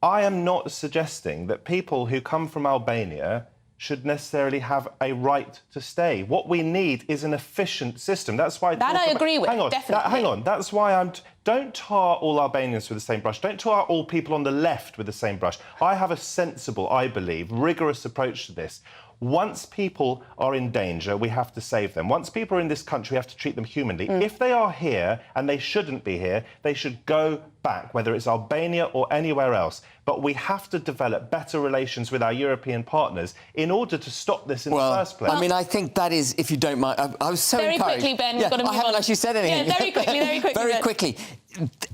I am not suggesting that people who come from Albania should necessarily have a right to stay. What we need is an efficient system. That's why... That I agree with, definitely. Hang on. That's why don't tar all Albanians with the same brush. Don't tar all people on the left with the same brush. I have a sensible, I believe, rigorous approach to this. Once people are in danger, we have to save them. Once people are in this country, we have to treat them humanly. If they are here, and they shouldn't be here, they should go back, whether it's Albania or anywhere else. But we have to develop better relations with our European partners in order to stop this in the first place. I mean, I think that is, if you don't mind, I was so encouraged. Very quickly, Ben, we've got to move on. I haven't actually said anything. Yeah, very quickly, Very quickly.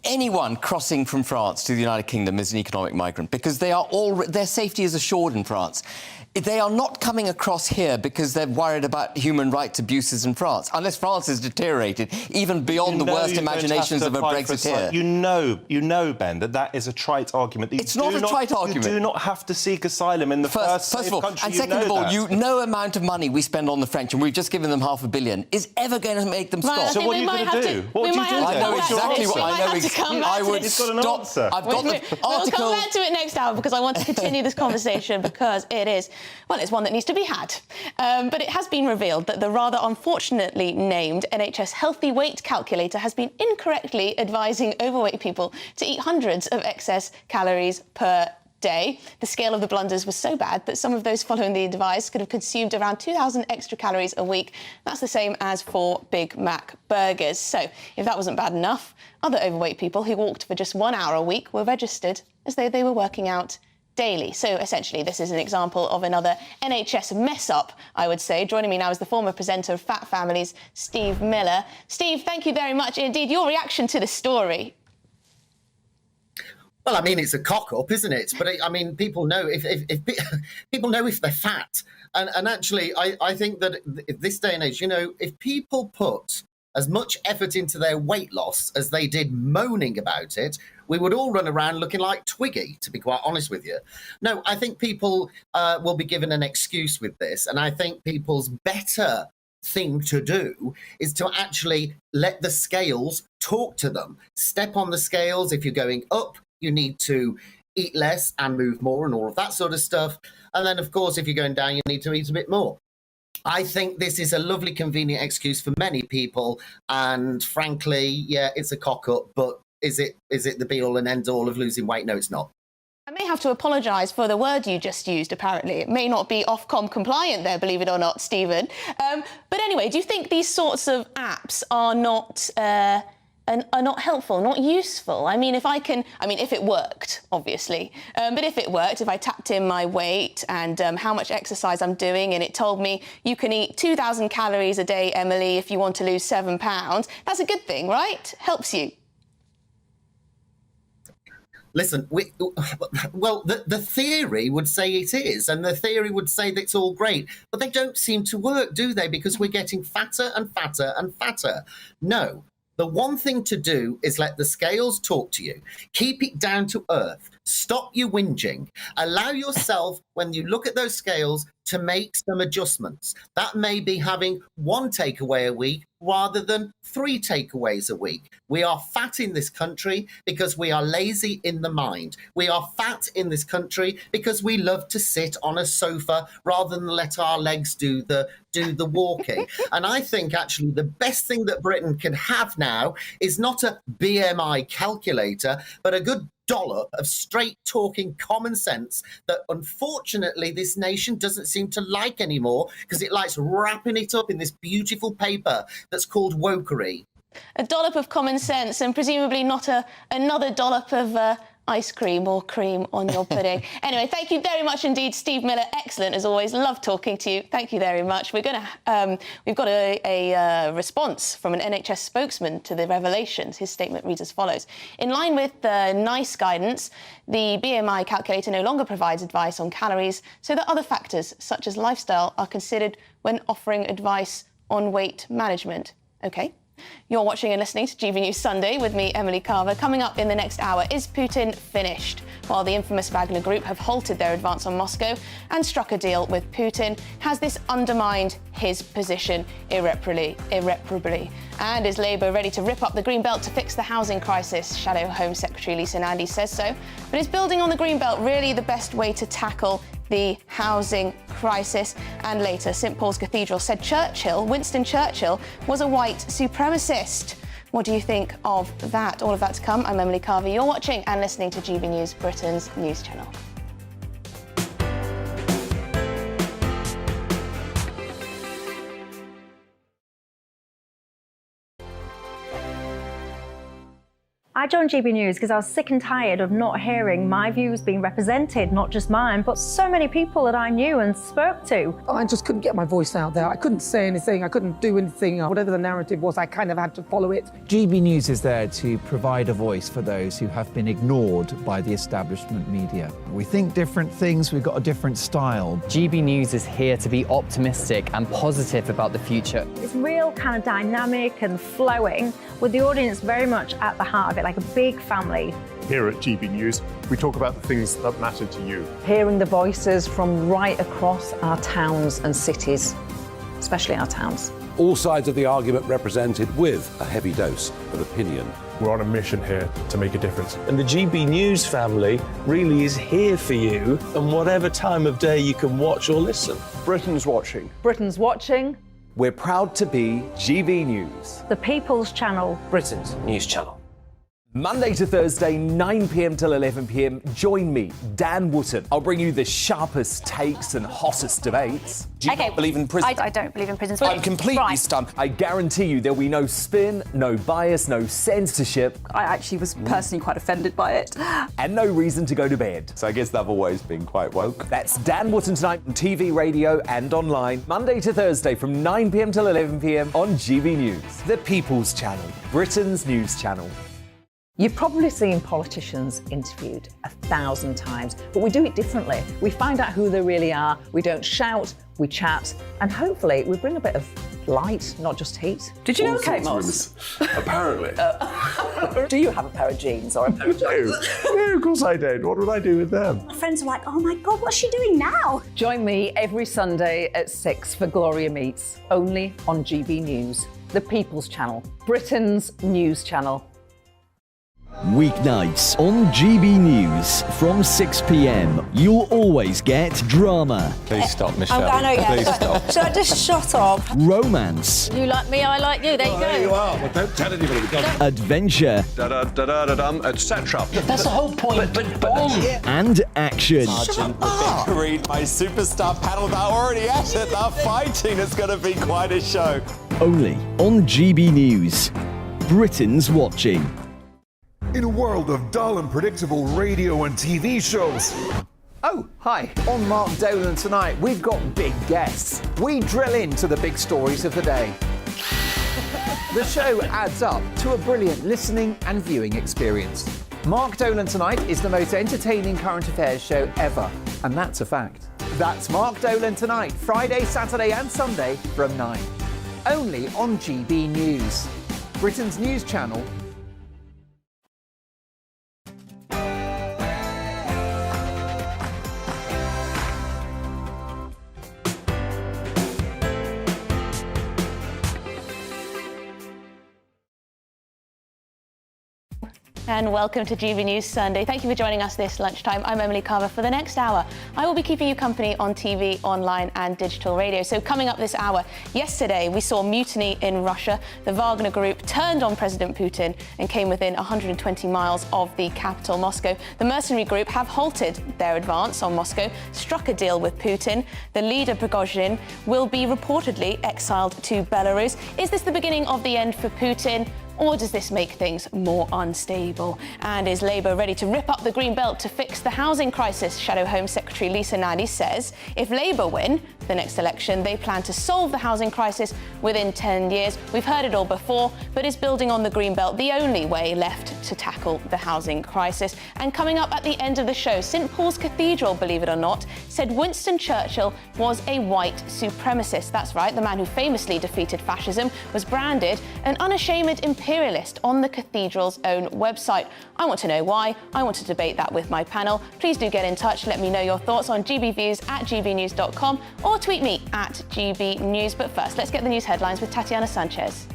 Anyone crossing from France to the United Kingdom is an economic migrant because their safety is assured in France. They are not coming across here because they're worried about human rights abuses in France, unless France has deteriorated even beyond the worst imaginations of a Brexiteer. You know, Ben, that is a trite argument. It's not a trite argument. You do not have to seek asylum in the first of all, country. and second of all, no amount of money we spend on the French, and we've just given them £500 million, is ever going to make them stop. So what are you going to do? What would you do? I know exactly what I know. I would stop. I've got the article. We'll come back to it next hour because I want to continue this conversation because it is, well, it's one that needs to be had. But it has been revealed that the rather unfortunately named NHS Healthy Weight Calculator has been incorrectly advising overweight people to eat hundreds of excess calories per day. The scale of the blunders was so bad that some of those following the advice could have consumed around 2,000 extra calories a week. That's the same as 4 Big Mac burgers. So if that wasn't bad enough, other overweight people who walked for just 1 hour a week were registered as though they were working out daily. So essentially, this is an example of another NHS mess-up, I would say. Joining me now is the former presenter of Fat Families, Steve Miller. Steve, thank you very much indeed. Your reaction to this story? Well, I mean, it's a cock-up, isn't it? But I mean, people know if people know if they're fat, and actually, I think that at this day and age, you know, if people put as much effort into their weight loss as they did moaning about it, we would all run around looking like Twiggy, to be quite honest with you. No, I think people will be given an excuse with this, and I think people's better thing to do is to actually let the scales talk to them. Step on the scales. If you're going up, you need to eat less and move more and all of that sort of stuff. And then, of course, if you're going down, you need to eat a bit more. I think this is a lovely, convenient excuse for many people. And frankly, yeah, it's a cock-up, but is it the be-all and end-all of losing weight? No, it's not. I may have to apologise for the word you just used, apparently. It may not be Ofcom compliant there, believe it or not, Stephen. But anyway, do you think these sorts of apps are not helpful, not useful? I mean, if it worked, obviously. But if it worked, if I tapped in my weight and how much exercise I'm doing, and it told me you can eat 2,000 calories a day, Emily, if you want to lose 7 pounds, that's a good thing, right? Helps you. Listen, the theory would say it is, and the theory would say that it's all great, but they don't seem to work, do they? Because we're getting fatter and fatter and fatter. No. The one thing to do is let the scales talk to you. Keep it down to earth. Stop your whinging. Allow yourself, when you look at those scales, to make some adjustments. That may be having 1 takeaway a week rather than 3 takeaways a week. We are fat in this country because we are lazy in the mind. We are fat in this country because we love to sit on a sofa rather than let our legs do the walking. And I think actually the best thing that Britain can have now is not a BMI calculator, but a good dollop of straight talking common sense that unfortunately this nation doesn't seem to like anymore because it likes wrapping it up in this beautiful paper that's called wokery. A dollop of common sense and presumably not another dollop of ice cream or cream on your pudding. Anyway, thank you very much indeed, Steve Miller. Excellent as always. Love talking to you. Thank you very much. We've got a response from an NHS spokesman to the revelations. His statement reads as follows. In line with the NICE guidance, the BMI calculator no longer provides advice on calories, so that other factors such as lifestyle are considered when offering advice on weight management. OK. You're watching and listening to GB News Sunday with me, Emily Carver. Coming up in the next hour, is Putin finished? While the infamous Wagner group have halted their advance on Moscow and struck a deal with Putin, has this undermined his position irreparably? And is Labour ready to rip up the Green Belt to fix the housing crisis? Shadow Home Secretary Lisa Nandy says so. But is building on the Green Belt really the best way to tackle the housing crisis? And later, St Paul's Cathedral said Winston Churchill, was a white supremacist. What do you think of that? All of that to come. I'm Emily Carver. You're watching and listening to GB News, Britain's news channel. I joined GB News because I was sick and tired of not hearing my views being represented, not just mine, but so many people that I knew and spoke to. I just couldn't get my voice out there. I couldn't say anything. I couldn't do anything. Whatever the narrative was, I kind of had to follow it. GB News is there to provide a voice for those who have been ignored by the establishment media. We think different things, we've got a different style. GB News is here to be optimistic and positive about the future. It's real kind of dynamic and flowing, with the audience very much at the heart of it, like a big family. Here at GB News, we talk about the things that matter to you. Hearing the voices from right across our towns and cities, especially our towns. All sides of the argument represented with a heavy dose of opinion. We're on a mission here to make a difference. And the GB News family really is here for you, and whatever time of day you can watch or listen. Britain's watching. Britain's watching. We're proud to be GB News, The People's Channel. Britain's news channel. Monday to Thursday, 9 p.m. till 11 p.m. Join me, Dan Wootton. I'll bring you the sharpest takes and hottest debates. Do you not believe in prison? I don't believe in prisons. I'm completely stunned. I guarantee you there'll be no spin, no bias, no censorship. I actually was personally quite offended by it. And no reason to go to bed. So I guess they've always been quite woke. That's Dan Wootton tonight on TV, radio and online. Monday to Thursday from 9 p.m. till 11 p.m. on GB News. The People's Channel, Britain's news channel. You've probably seen politicians interviewed 1,000 times, but we do it differently. We find out who they really are, we don't shout, we chat, and hopefully we bring a bit of light, not just heat. Did you know Kate Moss? Apparently. Do you have a pair of jeans or a pair of jeans? No, of course I don't. What would I do with them? My friends are like, oh my God, what's she doing now? Join me every Sunday at 6 for Gloria Meets, only on GB News, the People's Channel, Britain's news channel. Weeknights on GB News from 6 p.m. You'll always get drama. Please stop, Michelle. I know, yeah. Please stop. Should I just shut up? Romance. You like me, I like you. There you go. There you are. Well, don't tell anybody. Adventure. Etc. That's the whole point. And action. Sergeant Reed, my superstar panel, they're already at it. They're fighting. It's going to be quite a show. Only on GB News. Britain's watching. In a world of dull and predictable radio and TV shows. Oh, hi. On Mark Dolan tonight, we've got big guests. We drill into the big stories of the day. The show adds up to a brilliant listening and viewing experience. Mark Dolan Tonight is the most entertaining current affairs show ever, and that's a fact. That's Mark Dolan Tonight, Friday, Saturday and Sunday from 9. Only on GB News, Britain's news channel. And welcome to GB News Sunday. Thank you for joining us this lunchtime. I'm Emily Carver. For the next hour, I will be keeping you company on TV, online and digital radio. So coming up this hour, yesterday we saw mutiny in Russia. The Wagner group turned on President Putin and came within 120 miles of the capital, Moscow. The mercenary group have halted their advance on Moscow, struck a deal with Putin. The leader, Prigozhin, will be reportedly exiled to Belarus. Is this the beginning of the end for Putin? or does this make things more unstable? And is Labour ready to rip up the Green Belt to fix the housing crisis? Shadow Home Secretary Lisa Nandy says if Labour win the next election, they plan to solve the housing crisis within 10 years. We've heard it all before, but is building on the Green Belt the only way left to tackle the housing crisis? And coming up at the end of the show, St Paul's Cathedral, believe it or not, said Winston Churchill was a white supremacist. That's right, the man who famously defeated fascism was branded an unashamed imperialist on the cathedral's own website. I want to know why. I want to debate that with my panel. Please do get in touch. Let me know your thoughts on gbviews@gbnews.com or tweet me at gbnews. But first, let's get the news headlines with Tatiana Sanchez.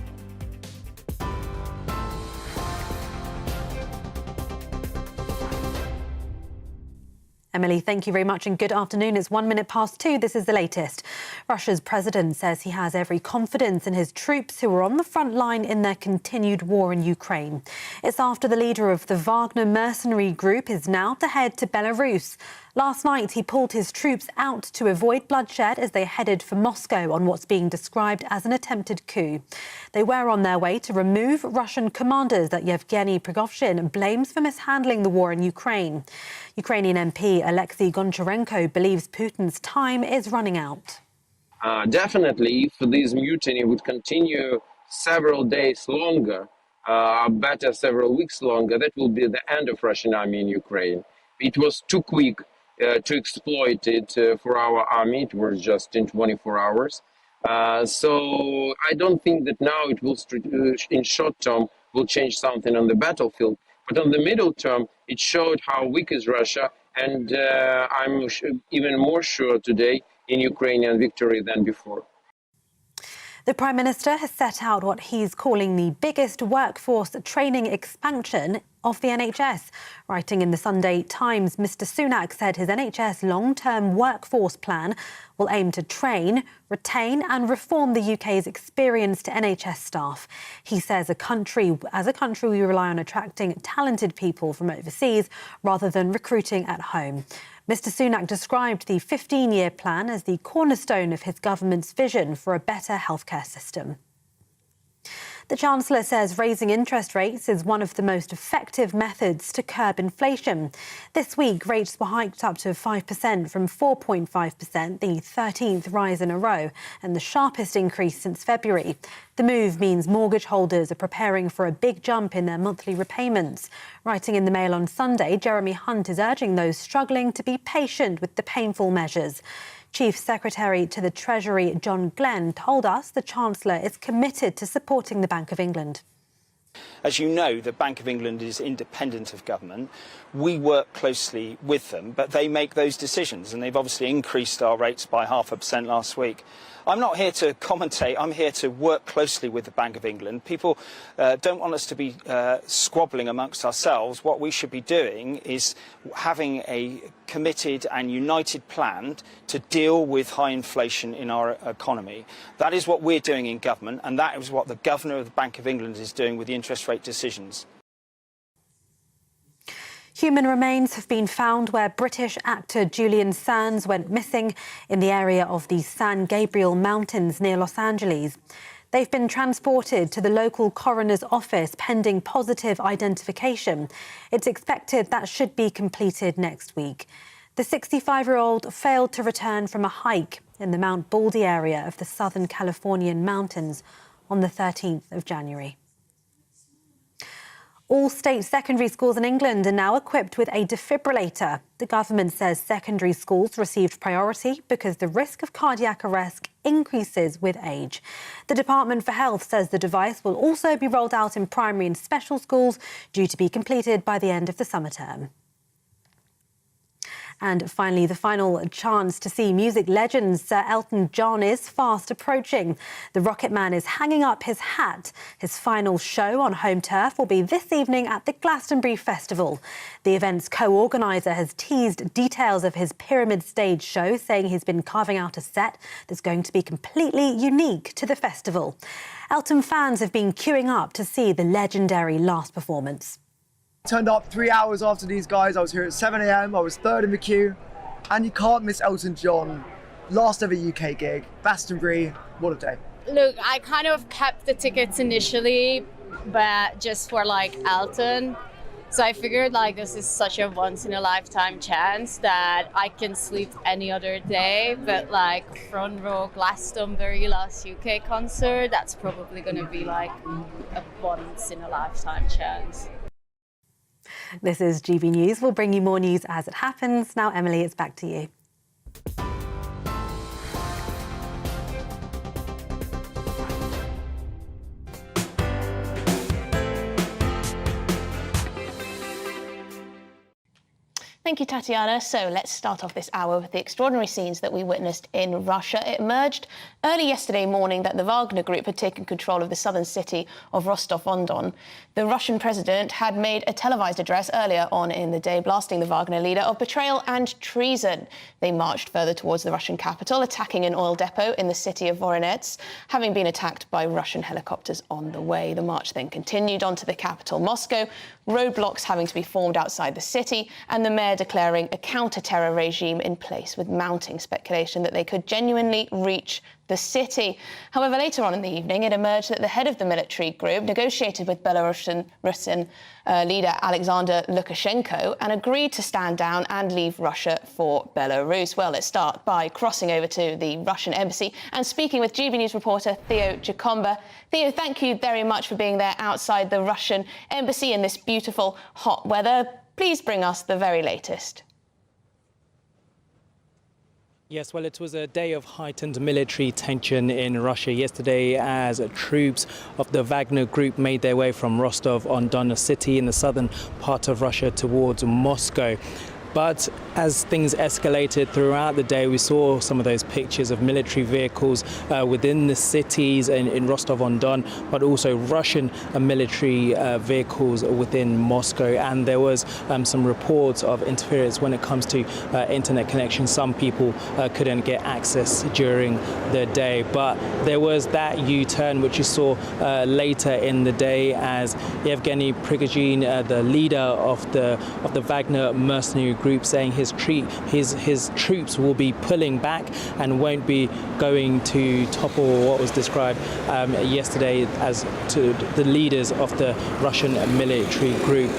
Emily, thank you very much and good afternoon. It's 1 minute past 2. This is the latest. Russia's president says he has every confidence in his troops who are on the front line in their continued war in Ukraine. It's after the leader of the Wagner mercenary group is now to head to Belarus. Last night, he pulled his troops out to avoid bloodshed as they headed for Moscow on what's being described as an attempted coup. They were on their way to remove Russian commanders that Yevgeny Prigozhin blames for mishandling the war in Ukraine. Ukrainian MP Alexei Goncharenko believes Putin's time is running out. Definitely, if this mutiny would continue several days longer, better several weeks longer, that will be the end of Russian army in Ukraine. It was too quick to exploit it for our army. It was just in 24 hours. So I don't think that now it will, in short term, will change something on the battlefield. But on the middle term, it showed how weak is Russia. And I'm even more sure today in Ukrainian victory than before. The Prime Minister has set out what he's calling the biggest workforce training expansion of the NHS. Writing in the Sunday Times, Mr Sunak said his NHS long-term workforce plan will aim to train, retain and reform the UK's experienced NHS staff. He says as a country, we rely on attracting talented people from overseas rather than recruiting at home. Mr Sunak described the 15-year plan as the cornerstone of his government's vision for a better healthcare system. The Chancellor says raising interest rates is one of the most effective methods to curb inflation. This week, rates were hiked up to 5% from 4.5%, the 13th rise in a row, and the sharpest increase since February. The move means mortgage holders are preparing for a big jump in their monthly repayments. Writing in the Mail on Sunday, Jeremy Hunt is urging those struggling to be patient with the painful measures. Chief Secretary to the Treasury, John Glenn, told us the Chancellor is committed to supporting the Bank of England. As you know, the Bank of England is independent of government. We work closely with them, but they make those decisions, and they've obviously increased our rates by 0.5% last week. I'm not here to commentate, I'm here to work closely with the Bank of England. People don't want us to be squabbling amongst ourselves. What we should be doing is having a committed and united plan to deal with high inflation in our economy. That is what we're doing in government, and that is what the Governor of the Bank of England is doing with the interest rate decisions. Human remains have been found where British actor Julian Sands went missing in the area of the San Gabriel Mountains near Los Angeles. They've been transported to the local coroner's office pending positive identification. It's expected that should be completed next week. The 65-year-old failed to return from a hike in the Mount Baldy area of the Southern Californian mountains on the 13th of January. All state secondary schools in England are now equipped with a defibrillator. The government says secondary schools received priority because the risk of cardiac arrest increases with age. The Department for Health says the device will also be rolled out in primary and special schools, due to be completed by the end of the summer term. And finally, the final chance to see music legend Sir Elton John is fast approaching. The Rocket Man is hanging up his hat. His final show on home turf will be this evening at the Glastonbury Festival. The event's co-organiser has teased details of his Pyramid Stage show, saying he's been carving out a set that's going to be completely unique to the festival. Elton fans have been queuing up to see the legendary last performance. Turned up 3 hours after these guys. I was here at 7 a.m. I was third in the queue, and you can't miss Elton John. Last ever UK gig, Glastonbury. What a day. Look, I kind of kept the tickets initially but just for like Elton. So I figured like this is such a once in a lifetime chance that I can sleep any other day, but like front row Glastonbury last UK concert, that's probably going to be like a once in a lifetime chance. This is GB News. We'll bring you more news as it happens. Now, Emily, it's back to you. Thank you, Tatiana. So let's start off this hour with the extraordinary scenes that we witnessed in Russia. It emerged early yesterday morning that the Wagner Group had taken control of the southern city of Rostov-on-Don. The Russian president had made a televised address earlier on in the day, blasting the Wagner leader of betrayal and treason. They marched further towards the Russian capital, attacking an oil depot in the city of Voronezh, having been attacked by Russian helicopters on the way. The march then continued on to the capital, Moscow, roadblocks having to be formed outside the city, and the mayor declaring a counter-terror regime in place, with mounting speculation that they could genuinely reach the city. However, later on in the evening, it emerged that the head of the military group negotiated with Belarusian leader Alexander Lukashenko and agreed to stand down and leave Russia for Belarus. Well, let's start by crossing over to the Russian embassy and speaking with GB News reporter Theo Giacomba. Theo, thank you very much for being there outside the Russian embassy in this beautiful hot weather. Please bring us the very latest. Yes, well, it was a day of heightened military tension in Russia yesterday as troops of the Wagner Group made their way from Rostov-on-Don, a city in the southern part of Russia, towards Moscow. But as things escalated throughout the day, we saw some of those pictures of military vehicles within the cities in Rostov-on-Don, but also Russian military vehicles within Moscow. And there was some reports of interference when it comes to internet connection. Some people couldn't get access during the day. But there was that U-turn, which you saw later in the day, as Yevgeny Prigozhin, the leader of the Wagner mercenary group, saying his troops will be pulling back and won't be going to topple what was described yesterday as to the leaders of the Russian military group.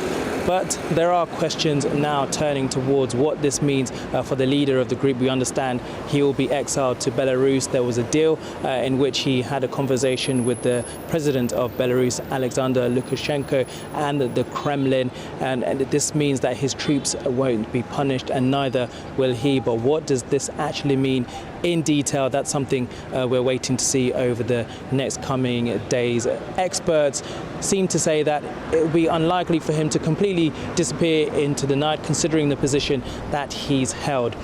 But there are questions now turning towards what this means for the leader of the group. We understand he will be exiled to Belarus. There was a deal in which he had a conversation with the president of Belarus, Alexander Lukashenko, and the Kremlin. And this means that his troops won't be punished, and neither will he. But what does this actually mean in detail? That's something we're waiting to see over the next coming days. Experts seem to say that it will be unlikely for him to completely disappear into the night, considering the position that he's held.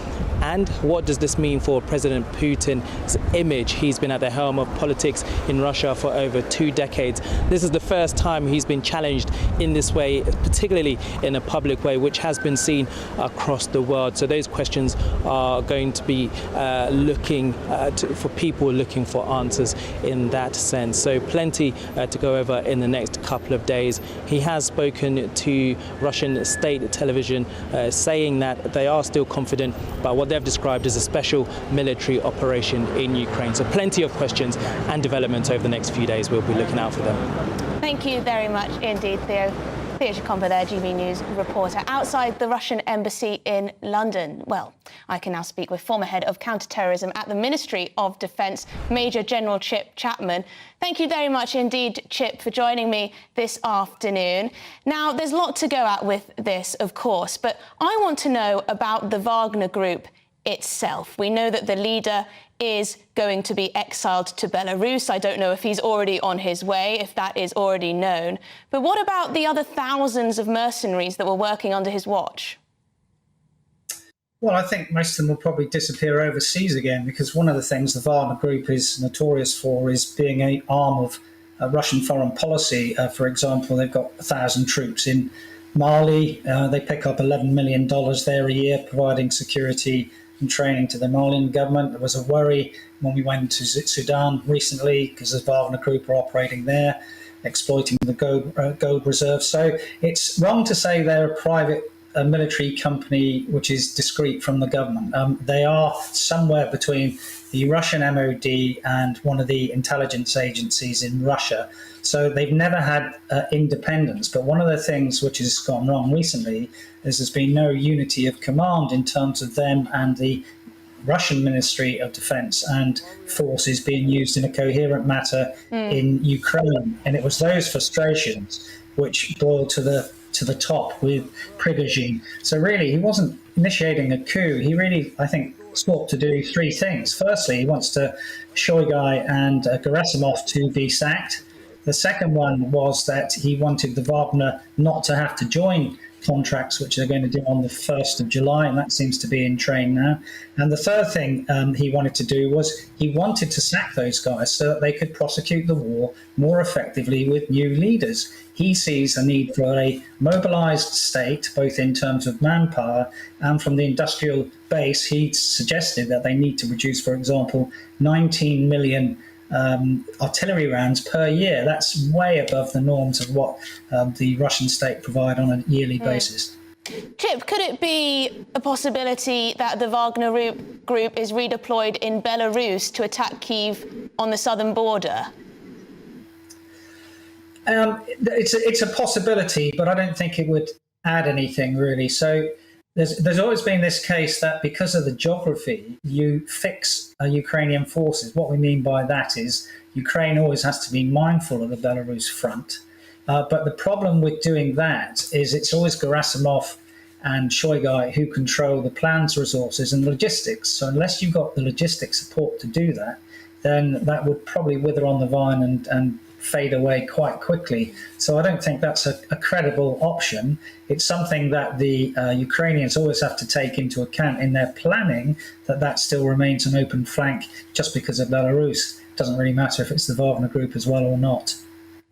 And what does this mean for President Putin's image? He's been at the helm of politics in Russia for over 2 decades. This is the first time he's been challenged in this way, particularly in a public way, which has been seen across the world. So those questions are going to be for people looking for answers in that sense. So plenty to go over in the next couple of days. He has spoken to Russian state television, saying that they are still confident about what they've described as a special military operation in Ukraine. So plenty of questions and developments over the next few days. We'll be looking out for them. Thank you very much indeed, Theo. Theo Giacomba there, GB News reporter outside the Russian embassy in London. Well, I can now speak with former head of counter-terrorism at the Ministry of Defence, Major General Chip Chapman. Thank you very much indeed, Chip, for joining me this afternoon. Now, there's a lot to go at with this, of course, but I want to know about the Wagner Group itself. We know that the leader is going to be exiled to Belarus. I don't know if he's already on his way, if that is already known. But what about the other thousands of mercenaries that were working under his watch? Well, I think most of them will probably disappear overseas again, because one of the things the Wagner Group is notorious for is being an arm of Russian foreign policy. For example, they've got 1,000 troops in Mali. They pick up $11 million there a year, providing security and training to the Malian government. There was a worry when we went to Sudan recently, because the Wagner Group are operating there, exploiting the gold reserve. So it's wrong to say they're a private a military company which is discrete from the government. They are somewhere between the Russian MOD and one of the intelligence agencies in Russia. So they've never had independence. But one of the things which has gone wrong recently is there's been no unity of command in terms of them and the Russian Ministry of Defense and forces being used in a coherent manner in Ukraine. And it was those frustrations which boiled to the top with Prigozhin. So really, he wasn't initiating a coup. He really, I think, sought to do three things. Firstly, he wants to Shoigu and Gerasimov to be sacked. The second one was that he wanted the Wagner not to have to join contracts, which they're going to do on the 1st of July, and that seems to be in train now. And the third thing he wanted to do was he wanted to sack those guys so that they could prosecute the war more effectively with new leaders. He sees a need for a mobilized state, both in terms of manpower and from the industrial base. He suggested that they need to produce, for example, 19 million artillery rounds per year. That's way above the norms of what the Russian state provide on a yearly basis. Chip, could it be a possibility that the Wagner group is redeployed in Belarus to attack Kyiv on the southern border? It's a possibility, but I don't think it would add anything really. So there's always been this case that because of the geography, you fix Ukrainian forces. What we mean by that is Ukraine always has to be mindful of the Belarus front. But the problem with doing that is it's always Gerasimov and Shoigu who control the plans, resources and logistics. So unless you've got the logistic support to do that, then that would probably wither on the vine and fade away quite quickly. So I don't think that's a credible option. It's something that the Ukrainians always have to take into account in their planning, that still remains an open flank just because of Belarus. It doesn't really matter if it's the Wagner group as well or not.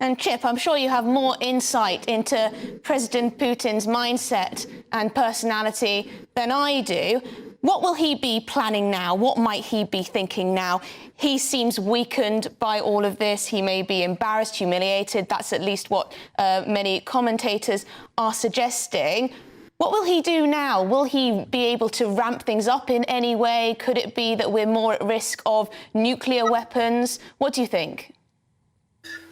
And Chip, I'm sure you have more insight into President Putin's mindset and personality than I do. What will he be planning now? What might he be thinking now? He seems weakened by all of this. He may be embarrassed, humiliated. That's at least what many commentators are suggesting. What will he do now? Will he be able to ramp things up in any way? Could it be that we're more at risk of nuclear weapons? What do you think?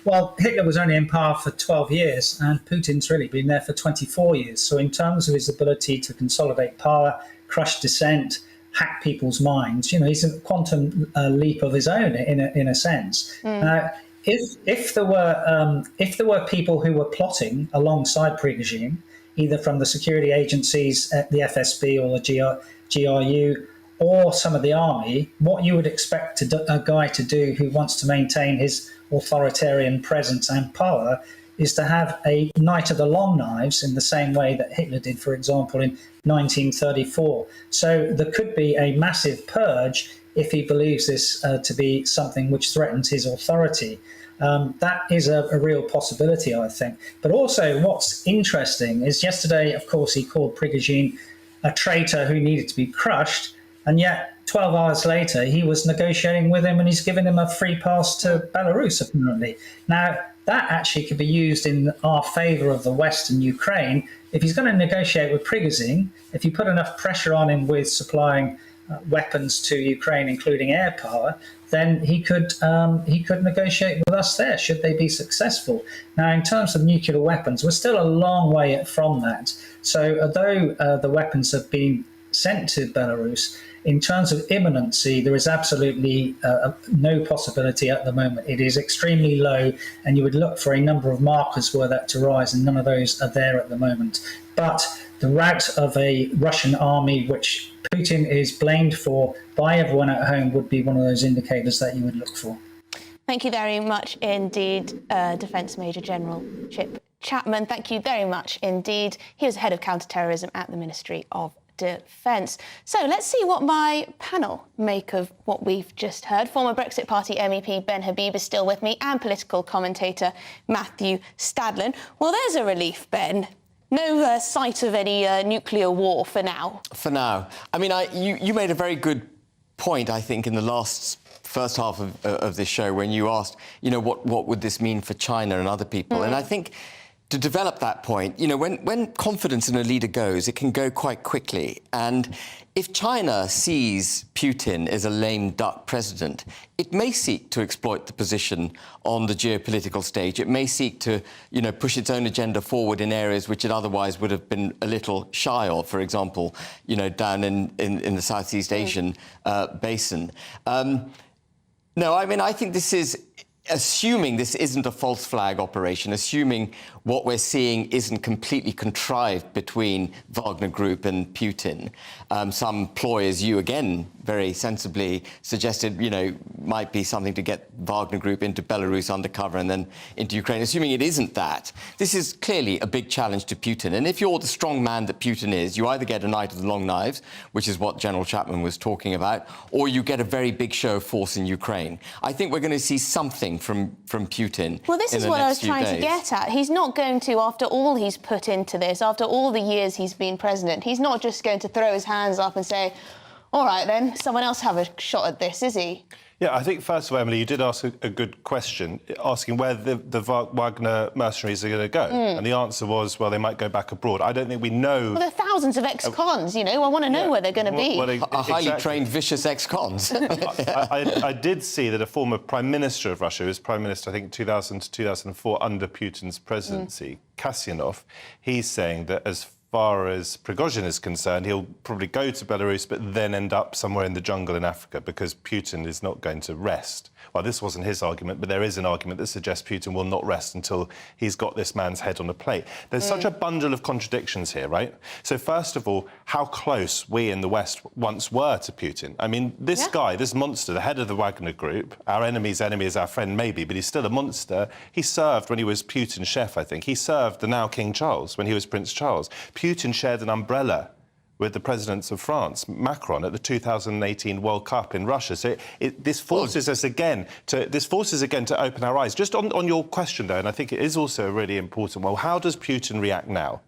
Well, Hitler was only in power for 12 years and Putin's really been there for 24 years. So in terms of his ability to consolidate power, crush dissent, hack people's minds, he's a quantum leap of his own in a sense. If there were people who were plotting alongside Prigozhin, either from the security agencies, the FSB or the GRU, or some of the army, what you would expect a guy to do who wants to maintain his authoritarian presence and power is to have a night of the long knives in the same way that Hitler did, for example, in 1934. So there could be a massive purge if he believes this to be something which threatens his authority. That is a real possibility, I think. But also what's interesting is yesterday, of course, he called Prigozhin a traitor who needed to be crushed. And yet 12 hours later, he was negotiating with him and he's given him a free pass to Belarus, apparently. Now, that actually could be used in our favour of the West and Ukraine. If he's going to negotiate with Prigozhin, if you put enough pressure on him with supplying weapons to Ukraine, including air power, then he could negotiate with us there, should they be successful. Now, in terms of nuclear weapons, we're still a long way from that. So although the weapons have been sent to Belarus, in terms of imminency, there is absolutely no possibility at the moment. It is extremely low, and you would look for a number of markers were that to rise, and none of those are there at the moment. But the rout of a Russian army, which Putin is blamed for by everyone at home, would be one of those indicators that you would look for. Thank you very much indeed, Defence Major General Chip Chapman. Thank you very much indeed. He was head of counter-terrorism at the Ministry of Defence. So let's see what my panel make of what we've just heard. Former Brexit Party MEP Ben Habib is still with me, and political commentator Matthew Stadlen. Well, there's a relief, Ben. No sight of any nuclear war for now. For now. I mean, you made a very good point, I think, in the first half of this show when you asked, what would this mean for China and other people? And I think to develop that point, you know, when confidence in a leader goes, it can go quite quickly. And if China sees Putin as a lame duck president, it may seek to exploit the position on the geopolitical stage. It may seek to, you know, push its own agenda forward in areas which it otherwise would have been a little shy of, for example, you know, down in the Southeast Asian basin. No, I mean, I think this is, assuming this isn't a false flag operation, assuming what we're seeing isn't completely contrived between Wagner Group and Putin. Some ploy, as you again very sensibly suggested, you know, might be something to get Wagner Group into Belarus undercover and then into Ukraine. Assuming it isn't that, this is clearly a big challenge to Putin. And if you're the strong man that Putin is, you either get a night of the long knives, which is what General Chapman was talking about, or you get a very big show of force in Ukraine. I think we're going to see something from Putin. Well, this is what I was trying to get at. He's not going to, after all he's put into this, after all the years he's been president, he's not just going to throw his hands up and say, all right, then, someone else have a shot at this, is he? Yeah, I think, first of all, Emily, you did ask a good question, asking where the Wagner mercenaries are going to go. And the answer was, well, they might go back abroad. I don't think we know... Well, there are thousands of ex-cons, you know. I want to know where they're going to be. A highly trained, vicious ex-cons. I did see that a former Prime Minister of Russia, who was Prime Minister, I think, 2000 to 2004, under Putin's presidency, Kasyanov, he's saying that as far as Prigozhin is concerned, he'll probably go to Belarus but then end up somewhere in the jungle in Africa because Putin is not going to rest. Well, this wasn't his argument, but there is an argument that suggests Putin will not rest until he's got this man's head on a plate. There's such a bundle of contradictions here, right? So, first of all, how close we in the West once were to Putin. I mean, this guy, this monster, the head of the Wagner Group, our enemy's enemy is our friend, maybe, but he's still a monster. He served when he was Putin's chef, I think. He served the now King Charles when he was Prince Charles. Putin shared an umbrella with the presidents of France, Macron, at the 2018 World Cup in Russia. So this forces us again to open our eyes. Just on your question, though, and I think it is also really important, well, how does Putin react now?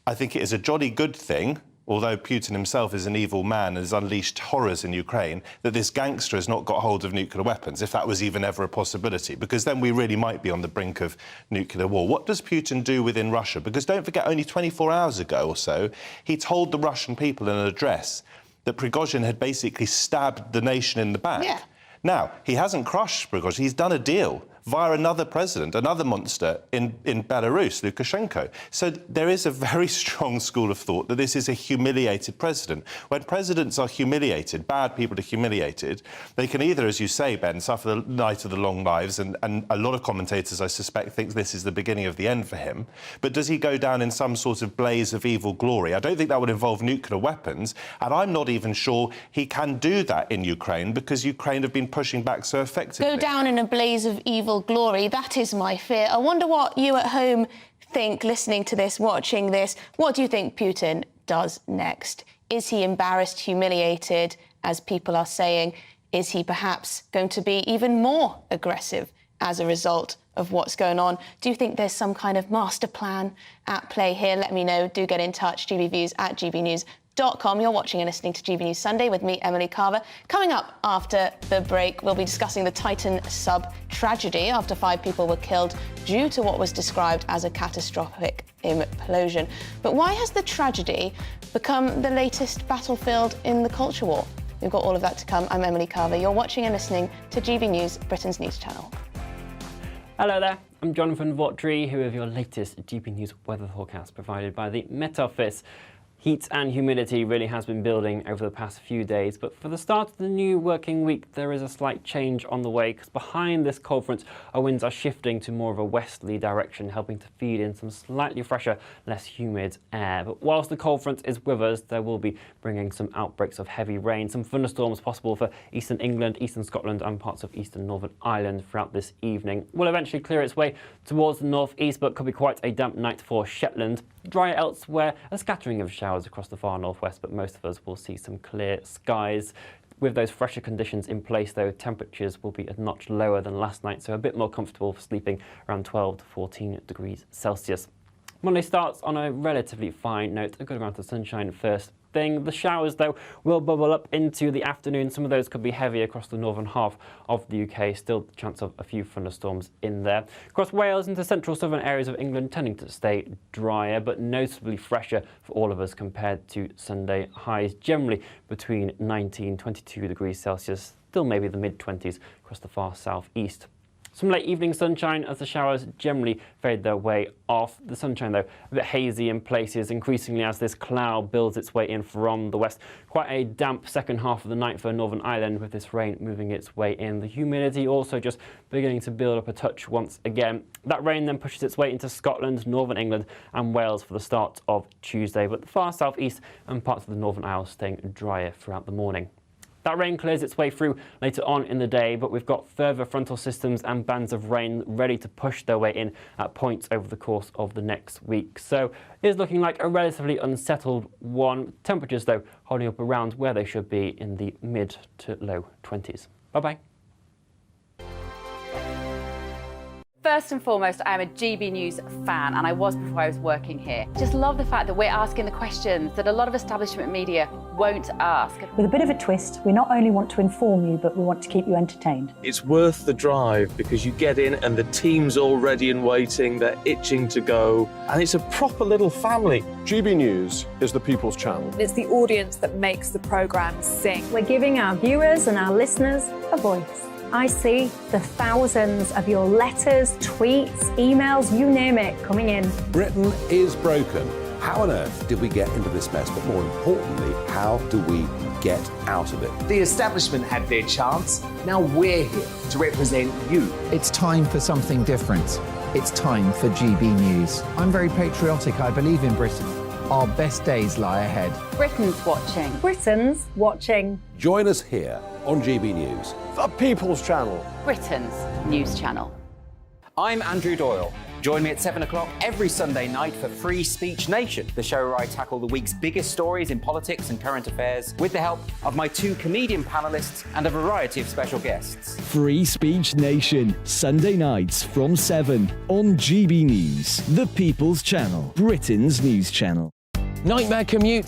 I think it is a jolly good thing, although Putin himself is an evil man and has unleashed horrors in Ukraine, that this gangster has not got hold of nuclear weapons, if that was even ever a possibility, because then we really might be on the brink of nuclear war. What does Putin do within Russia? Because don't forget, only 24 hours ago or so, he told the Russian people in an address that Prigozhin had basically stabbed the nation in the back. Yeah. Now, he hasn't crushed Prigozhin, he's done a deal via another president, another monster in Belarus, Lukashenko. So there is a very strong school of thought that this is a humiliated president. When presidents are humiliated, bad people are humiliated, they can either, as you say, Ben, suffer the night of the long knives, and a lot of commentators, I suspect, think this is the beginning of the end for him. But does he go down in some sort of blaze of evil glory? I don't think that would involve nuclear weapons, and I'm not even sure he can do that in Ukraine, because Ukraine have been pushing back so effectively. Go down in a blaze of evil glory, that is my fear. I wonder what you at home think, listening to this, watching this. What do you think Putin does next? Is he embarrassed, humiliated, as people are saying? Is he perhaps going to be even more aggressive as a result of what's going on? Do you think there's some kind of master plan at play here? Let me know. Do get in touch. gbviews@gbnews.com. You're watching and listening to GB News Sunday with me, Emily Carver. Coming up after the break, we'll be discussing the Titan sub tragedy after 5 people were killed due to what was described as a catastrophic implosion. But why has the tragedy become the latest battlefield in the culture war? We've got all of that to come. I'm Emily Carver. You're watching and listening to GB News, Britain's news channel. Hello there, I'm Jonathan Vautry, here with your latest GB News weather forecast provided by the Met Office. Heat and humidity really has been building over the past few days, but for the start of the new working week, there is a slight change on the way, because behind this cold front, our winds are shifting to more of a westerly direction, helping to feed in some slightly fresher, less humid air. But whilst the cold front is with us, there will be bringing some outbreaks of heavy rain, some thunderstorms possible for eastern England, eastern Scotland and parts of eastern Northern Ireland throughout this evening. Will eventually clear its way towards the northeast, but could be quite a damp night for Shetland. Drier elsewhere, a scattering of showers across the far northwest, but most of us will see some clear skies. With those fresher conditions in place, though, temperatures will be a notch lower than last night, so a bit more comfortable for sleeping around 12 to 14 degrees Celsius. Monday starts on a relatively fine note, a good amount of sunshine first thing. The showers, though, will bubble up into the afternoon. Some of those could be heavy across the northern half of the UK. Still a chance of a few thunderstorms in there. Across Wales into central southern areas of England, tending to stay drier, but noticeably fresher for all of us compared to Sunday. Highs generally between 19 22 degrees Celsius, still maybe the mid-20s across the far southeast. Some late evening sunshine as the showers generally fade their way off. The sunshine, though, a bit hazy in places, increasingly as this cloud builds its way in from the west. Quite a damp second half of the night for Northern Ireland, with this rain moving its way in. The humidity also just beginning to build up a touch once again. That rain then pushes its way into Scotland, Northern England and Wales for the start of Tuesday, but the far southeast and parts of the Northern Isles staying drier throughout the morning. That rain clears its way through later on in the day, but we've got further frontal systems and bands of rain ready to push their way in at points over the course of the next week. So it is looking like a relatively unsettled one. Temperatures, though, holding up around where they should be in the mid to low 20s. Bye-bye. First and foremost, I am a GB News fan, and I was before I was working here. Just love the fact that we're asking the questions that a lot of establishment media won't ask. With a bit of a twist, we not only want to inform you, but we want to keep you entertained. It's worth the drive because you get in and the team's all ready and waiting, they're itching to go, and it's a proper little family. GB News is the People's Channel. It's the audience that makes the programme sing. We're giving our viewers and our listeners a voice. I see the thousands of your letters, tweets, emails, you name it, coming in. Britain is broken. How on earth did we get into this mess? But more importantly, how do we get out of it? The establishment had their chance. Now we're here to represent you. It's time for something different. It's time for GB News. I'm very patriotic. I believe in Britain. Our best days lie ahead. Britain's watching. Britain's watching. Join us here on GB News. The People's Channel. Britain's news channel. I'm Andrew Doyle. Join me at 7 o'clock every Sunday night for Free Speech Nation, the show where I tackle the week's biggest stories in politics and current affairs with the help of my two comedian panellists and a variety of special guests. Free Speech Nation, Sunday nights from 7 on GB News, the People's Channel, Britain's news channel. Nightmare commute?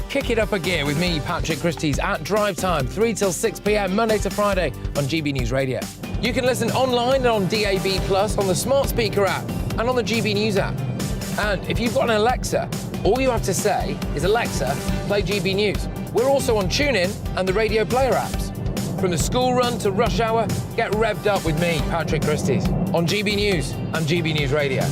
Kick it up a gear with me, Patrick Christie's, at drive time, 3 till 6 p.m, Monday to Friday on GB News Radio. You can listen online and on DAB+, on the smart speaker app, and on the GB News app. And if you've got an Alexa, all you have to say is, Alexa, play GB News. We're also on TuneIn and the Radio Player apps. From the school run to rush hour, get revved up with me, Patrick Christie's, on GB News and GB News Radio.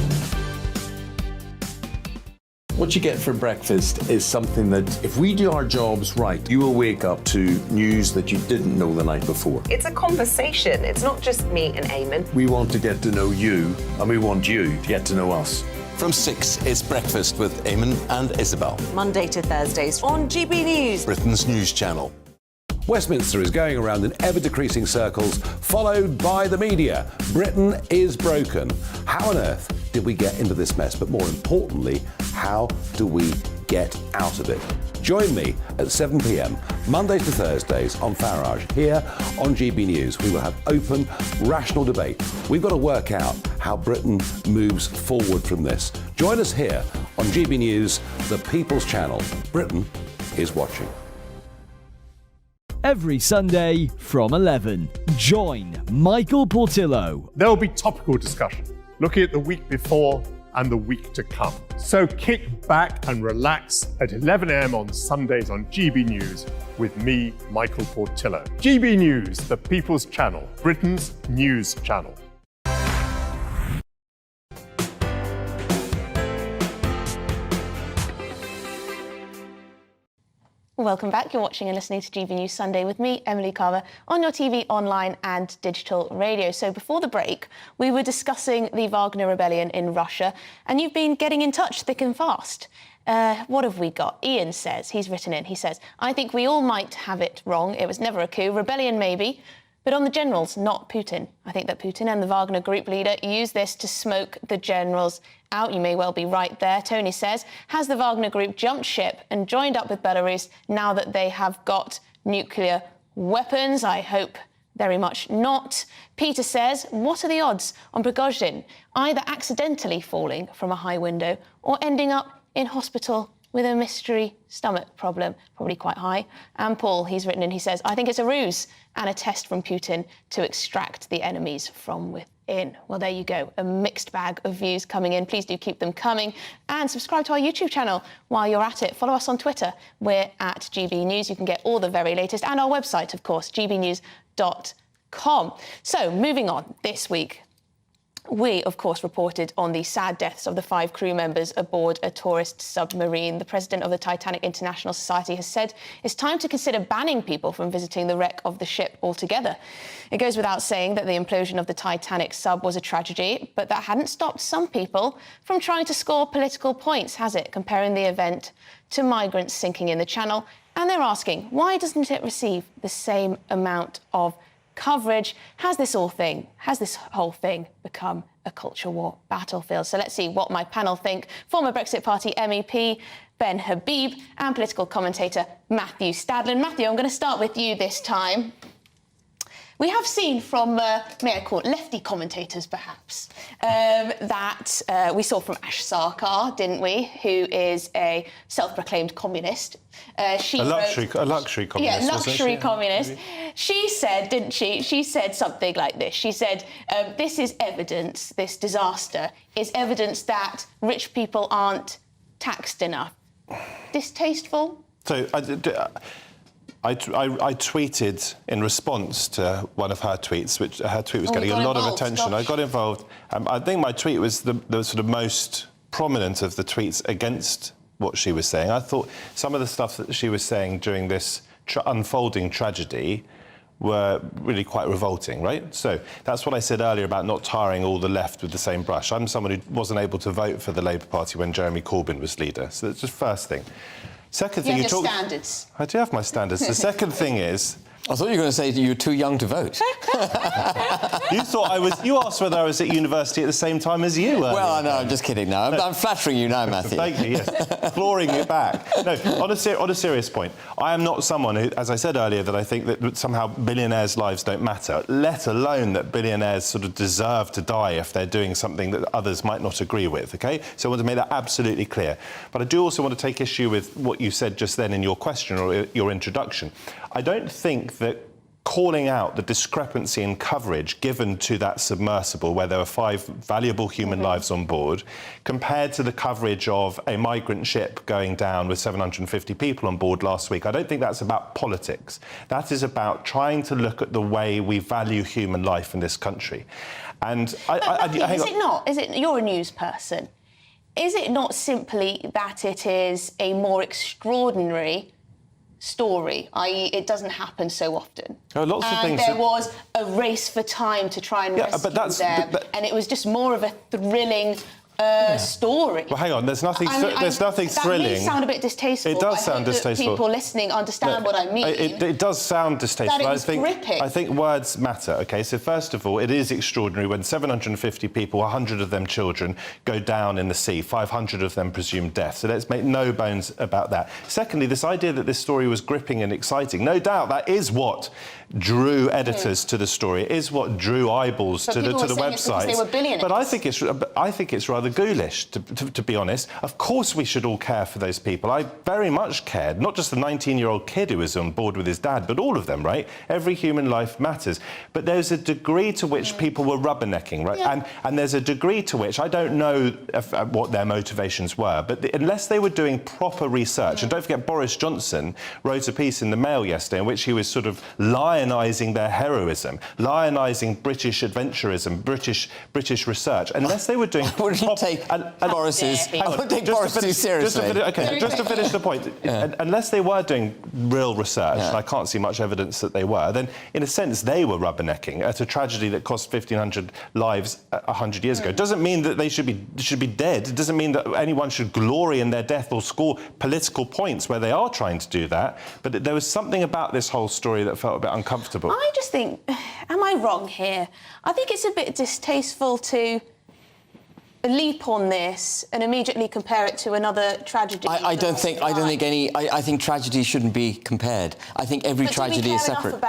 What you get for breakfast is something that, if we do our jobs right, you will wake up to news that you didn't know the night before. It's a conversation. It's not just me and Eamon. We want to get to know you, and we want you to get to know us. From 6, it's Breakfast with Eamon and Isabel. Monday to Thursdays on GB News, Britain's news channel. Westminster is going around in ever-decreasing circles, followed by the media. Britain is broken. How on earth did we get into this mess? But more importantly, how do we get out of it? Join me at 7 p.m, Mondays to Thursdays on Farage, here on GB News. We will have open, rational debate. We've got to work out how Britain moves forward from this. Join us here on GB News, the People's Channel. Britain is watching. Every Sunday from 11, join Michael Portillo. There will be topical discussion, looking at the week before and the week to come. So kick back and relax at 11 a.m. on Sundays on GB News with me, Michael Portillo. GB News, the People's Channel, Britain's news channel. Welcome back. You're watching and listening to GB News Sunday with me, Emily Carver, on your TV, online and digital radio. So before the break, we were discussing the Wagner rebellion in Russia, and you've been getting in touch thick and fast. What have we got? Ian says, he's written in, he says, I think we all might have it wrong. It was never a coup. Rebellion maybe, but on the generals, not Putin. I think that Putin and the Wagner group leader used this to smoke the generals out. You may well be right there. Tony says, has the Wagner group jumped ship and joined up with Belarus now that they have got nuclear weapons? I hope Very much not. Peter says, what are the odds on Prigozhin either accidentally falling from a high window or ending up in hospital with a mystery stomach problem? Probably quite high. And Paul, he's written in, he says, I think it's a ruse and a test from Putin to extract the enemies from within. Well, there you go. A mixed bag of views coming in. Please do keep them coming. And subscribe to our YouTube channel while you're at it. Follow us on Twitter. We're at GB News. You can get all the very latest. And our website, of course, gbnews.com. So, moving on, this week, we, of course, reported on the sad deaths of the 5 crew members aboard a tourist submarine. The president of the Titanic International Society has said it's time to consider banning people from visiting the wreck of the ship altogether. It goes without saying that the implosion of the Titanic sub was a tragedy, but that hadn't stopped some people from trying to score political points, has it? Comparing the event to migrants sinking in the Channel. And they're asking, why doesn't it receive the same amount of coverage? Has this whole thing become a culture war battlefield? So let's see what my panel think. Former Brexit Party MEP Ben Habib and political commentator Matthew Stadlen. Matthew, I'm going to start with you this time. We have seen from, may I call it, lefty commentators, perhaps, that we saw from Ash Sarkar, didn't we, who is a self-proclaimed communist. A luxury communist. Yeah, luxury communist. She said, didn't she? She said something like this. She said, this is evidence, this disaster is evidence that rich people aren't taxed enough. Distasteful? So, I tweeted in response to one of her tweets, which her tweet was getting a lot of attention. Gosh. I got involved. I think my tweet was the sort of most prominent of the tweets against what she was saying. I thought some of the stuff that she was saying during this unfolding tragedy were really quite revolting, right? So that's what I said earlier about not tarring all the left with the same brush. I'm someone who wasn't able to vote for the Labour Party when Jeremy Corbyn was leader. So that's the first thing. Second thing, you have your standards. I do have my standards. The second thing is, I thought you were going to say you were too young to vote. You thought I was. You asked whether I was at university at the same time as you were. Well, no, I'm just kidding now. I'm flattering you now, Matthew. Thank you, yes. Flooring it back. No, on a serious point, I am not someone who, as I said earlier, that I think that somehow billionaires' lives don't matter, let alone that billionaires sort of deserve to die if they're doing something that others might not agree with, OK? So I want to make that absolutely clear. But I do also want to take issue with what you said just then in your question or your introduction. I don't think that calling out the discrepancy in coverage given to that submersible where there were 5 valuable human lives on board compared to the coverage of a migrant ship going down with 750 people on board last week, I don't think that's about politics. That is about trying to look at the way we value human life in this country. And is it not? Is it, you're a news person. Is it not simply that it is a more extraordinary story, i.e. it doesn't happen so often? Lots of things. There was a race for time to try and rescue them, and it was just more of a thrilling story. Well, hang on. There's nothing thrilling. That may sound a bit distasteful. It does sound distasteful. People listening understand what I mean. It does sound distasteful. That it was gripping. I think words matter. OK, so first of all, it is extraordinary when 750 people, 100 of them children, go down in the sea. 500 of them presumed death. So let's make no bones about that. Secondly, this idea that this story was gripping and exciting. No doubt that is what drew editors to the story. It is what drew eyeballs to the website. They were billionaires. But I think it's rather ghoulish, to be honest. Of course we should all care for those people. I very much cared, not just the 19-year-old kid who was on board with his dad, but all of them, right? Every human life matters. But there's a degree to which people were rubbernecking, right? Yeah. And there's a degree to which, I don't know what their motivations were, but unless they were doing proper research, and don't forget Boris Johnson wrote a piece in the Mail yesterday in which he was sort of lionising their heroism, lionising British adventurism, British research. Unless they were doing I wouldn't take Boris too seriously. Just to finish the point, unless they were doing real research, and I can't see much evidence that they were, then in a sense they were rubbernecking at a tragedy that cost 1,500 lives 100 years ago. It doesn't mean that they should be dead. It doesn't mean that anyone should glory in their death or score political points where they are trying to do that. But there was something about this whole story that felt a bit uncomfortable. I just think, am I wrong here? I think it's a bit distasteful to leap on this and immediately compare it to another tragedy? I think tragedy shouldn't be compared. I think every tragedy is separate.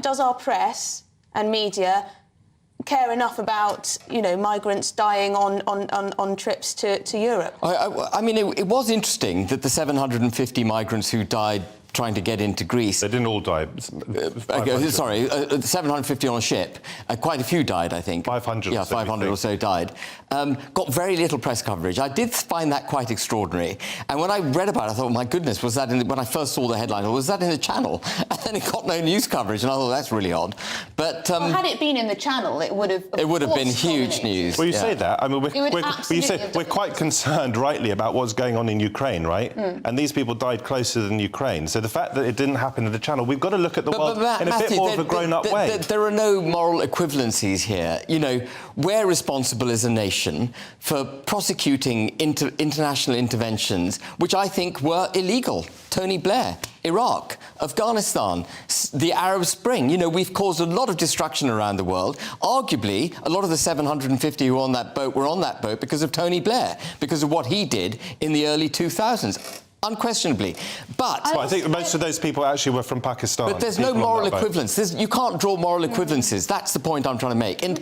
Does our press and media care enough about, migrants dying on trips to Europe? I mean, it was interesting that the 750 migrants who died trying to get into Greece. They didn't all die. 750 on a ship. Quite a few died, I think. 500. Yeah, 500 or so died. Got very little press coverage. I did find that quite extraordinary. And when I read about it, I thought, my goodness, was that when I first saw the headline, was that in the Channel? And then it got no news coverage, and I thought, that's really odd. But had it been in the Channel, it would have been huge news. Well, you say that. I mean, we're quite concerned, rightly, about what's going on in Ukraine, right? And these people died closer than Ukraine. So the fact that it didn't happen in the Channel, we've got to look at the world in a bit more of a grown-up way. There are no moral equivalencies here. We're responsible as a nation for prosecuting international interventions, which I think were illegal. Tony Blair, Iraq, Afghanistan, the Arab Spring. We've caused a lot of destruction around the world. Arguably, a lot of the 750 who were on that boat because of Tony Blair, because of what he did in the early 2000s. Unquestionably. But I think most of those people actually were from Pakistan. But there's no moral equivalence. You can't draw moral equivalences. That's the point I'm trying to make. And,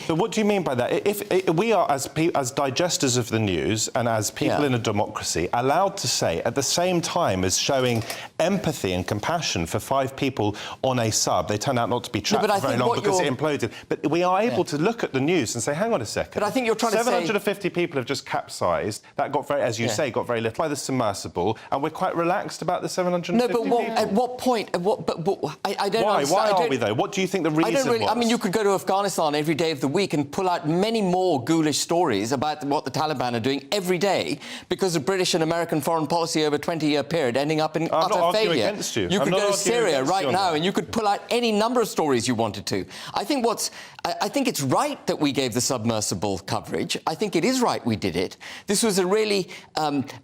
But what do you mean by that? If we are, as digesters of the news and as people in a democracy, allowed to say, at the same time as showing empathy and compassion for 5 people on a sub, they turned out not to be trapped for very long because it imploded. But we are able to look at the news and say, hang on a second. But I think you're trying to say 750 people have just capsized. That got very, as you say, got very little. By the submersible, and we're quite relaxed about the 750 No, but at what point? I don't Why? understand. Why are we, though? What do you think the reason was? I mean, you could go to Afghanistan every day of the week and pull out many more ghoulish stories about what the Taliban are doing every day because of British and American foreign policy over a 20-year period ending up in utter failure. Against you. You could go to Syria right now and you could pull out any number of stories you wanted to. I think it's right that we gave the submersible coverage. I think it is right we did it. This was a really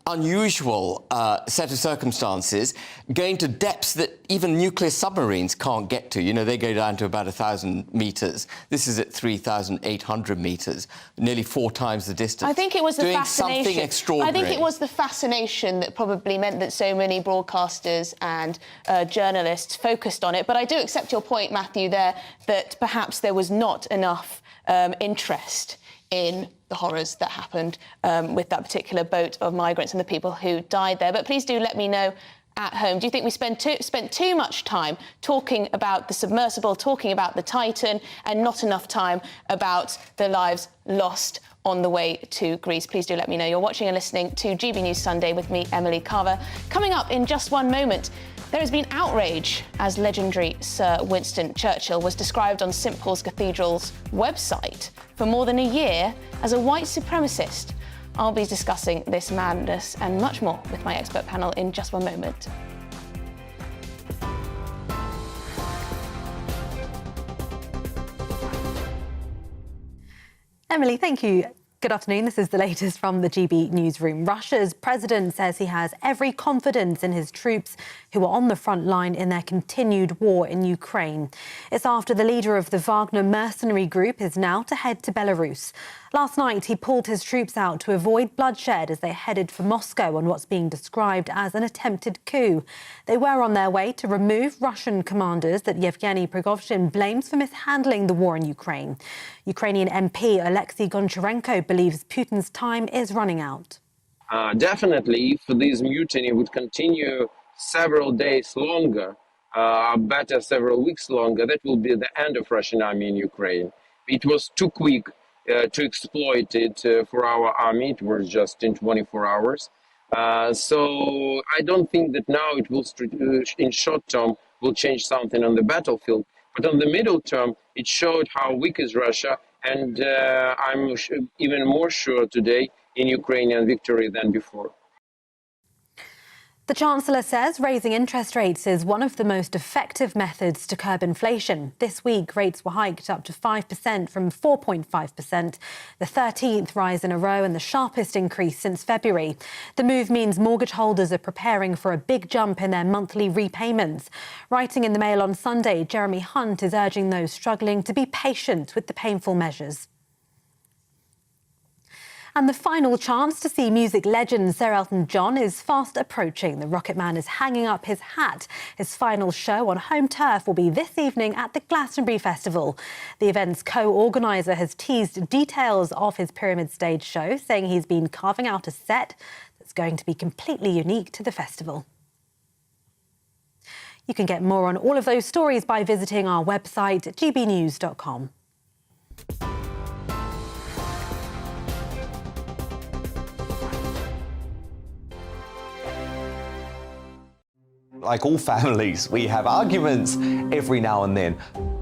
unusual set of circumstances, going to depths that even nuclear submarines can't get to. They go down to about 1,000 metres. This is at 3,800 metres, nearly 4 times the distance. I think it was the fascination. Something extraordinary. I think it was the fascination that probably meant that so many broadcasters and journalists focused on it. But I do accept your point, Matthew, there, that perhaps there was not enough interest in the horrors that happened with that particular boat of migrants and the people who died there. But please do let me know at home. Do you think we spent too much time talking about the submersible, talking about the Titan, and not enough time about the lives lost on the way to Greece? Please do let me know. You're watching and listening to GB News Sunday with me, Emily Carver. Coming up in just one moment, there has been outrage as legendary Sir Winston Churchill was described on St Paul's Cathedral's website for more than a year as a white supremacist. I'll be discussing this madness and much more with my expert panel in just one moment. Emily, thank you. Good afternoon. This is the latest from the GB newsroom. Russia's president says he has every confidence in his troops who are on the front line in their continued war in Ukraine. It's after the leader of the Wagner mercenary group is now to head to Belarus. Last night, he pulled his troops out to avoid bloodshed as they headed for Moscow on what's being described as an attempted coup. They were on their way to remove Russian commanders that Yevgeny Prigozhin blames for mishandling the war in Ukraine. Ukrainian MP Alexei Goncharenko believes Putin's time is running out. Definitely, if this mutiny would continue several days longer, better several weeks longer, that will be the end of Russian army in Ukraine. It was too quick to exploit it for our army. It was just in 24 hours. So I don't think that now it will, in short term, will change something on the battlefield. But on the middle term, it showed how weak is Russia. And I'm even more sure today in Ukrainian victory than before. The Chancellor says raising interest rates is one of the most effective methods to curb inflation. This week, rates were hiked up to 5% from 4.5%, the 13th rise in a row and the sharpest increase since February. The move means mortgage holders are preparing for a big jump in their monthly repayments. Writing in the Mail on Sunday, Jeremy Hunt is urging those struggling to be patient with the painful measures. And the final chance to see music legend Sir Elton John is fast approaching. The Rocket Man is hanging up his hat. His final show on home turf will be this evening at the Glastonbury Festival. The event's co-organiser has teased details of his Pyramid Stage show, saying he's been carving out a set that's going to be completely unique to the festival. You can get more on all of those stories by visiting our website, gbnews.com. Like all families, we have arguments every now and then,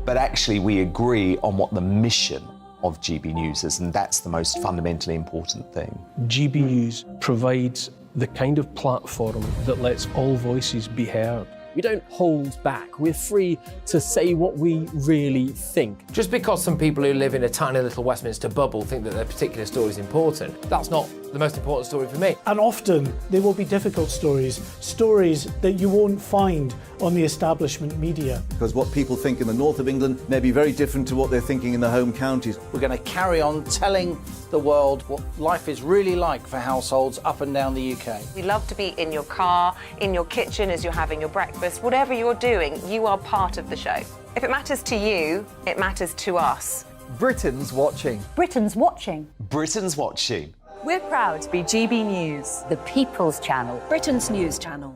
but actually we agree on what the mission of GB News is, and that's the most fundamentally important thing. GB News provides the kind of platform that lets all voices be heard. We don't hold back. We're free to say what we really think. Just because some people who live in a tiny little Westminster bubble think that their particular story is important, that's not the most important story for me. And often they will be difficult stories, stories that you won't find on the establishment media. Because what people think in the north of England may be very different to what they're thinking in the home counties. We're going to carry on telling the world what life is really like for households up and down the UK. We love to be in your car, in your kitchen as you're having your breakfast. Whatever you're doing, you are part of the show. If it matters to you, it matters to us. Britain's watching. Britain's watching. Britain's watching. We're proud to be GB News, The People's Channel. Britain's news channel.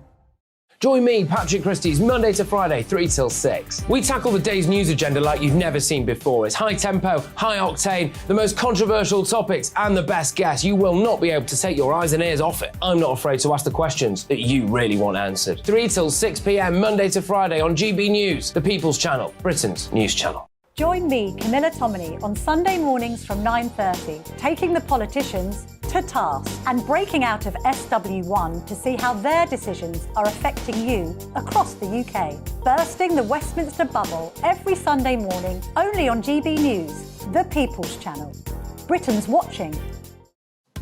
Join me, Patrick Christie's, Monday to Friday, 3 till 6. We tackle the day's news agenda like you've never seen before. It's high tempo, high octane, the most controversial topics and the best guests. You will not be able to take your eyes and ears off it. I'm not afraid to ask the questions that you really want answered. 3 till 6 p.m, Monday to Friday on GB News, the People's Channel, Britain's news channel. Join me, Camilla Tominey, on Sunday mornings from 9:30, taking the politicians to task and breaking out of SW1 to see how their decisions are affecting you across the UK. Bursting the Westminster bubble every Sunday morning, only on GB News, the People's Channel. Britain's watching.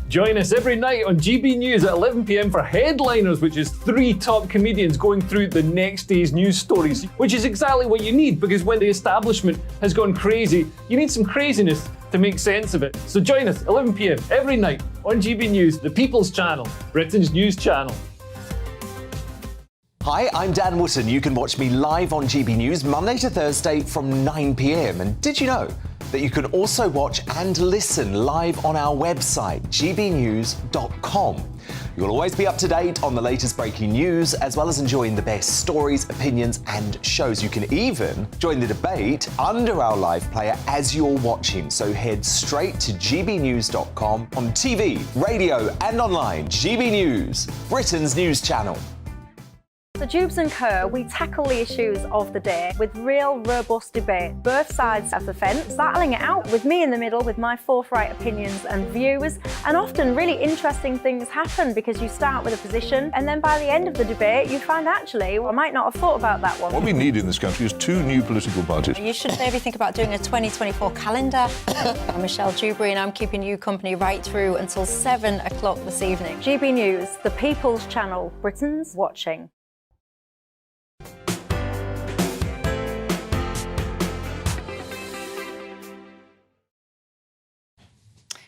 Join us every night on GB News at 11 p.m. for Headliners, which is 3 top comedians going through the next day's news stories, which is exactly what you need, because when the establishment has gone crazy, you need some craziness to make sense of it. So join us 11 p.m. every night on GB News, the People's Channel, Britain's news channel. Hi, I'm Dan Wootton. You can watch me live on GB News Monday to Thursday from 9 p.m. And did you know that you can also watch and listen live on our website, gbnews.com. You'll always be up to date on the latest breaking news, as well as enjoying the best stories, opinions and shows. You can even join the debate under our live player as you're watching. So head straight to gbnews.com on TV, radio and online. GB News, Britain's news channel. So Jubes and Kerr, we tackle the issues of the day with real robust debate, both sides of the fence, battling it out with me in the middle with my forthright opinions and views. And often really interesting things happen because you start with a position and then by the end of the debate you find actually, well, I might not have thought about that one. What we need in this country is 2 new political parties. You should maybe think about doing a 2024 calendar. I'm Michelle Dewberry and I'm keeping you company right through until 7 o'clock this evening. GB News, the People's Channel, Britain's watching.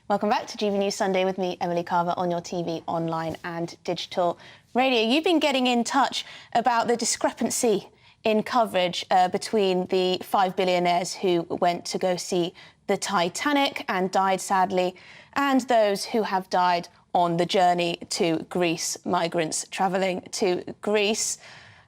Welcome back to GB News Sunday with me, Emily Carver, on your TV, online and digital radio. You've been getting in touch about the discrepancy in coverage between the 5 billionaires who went to go see the Titanic and died sadly, and those who have died on the journey to Greece, migrants travelling to Greece.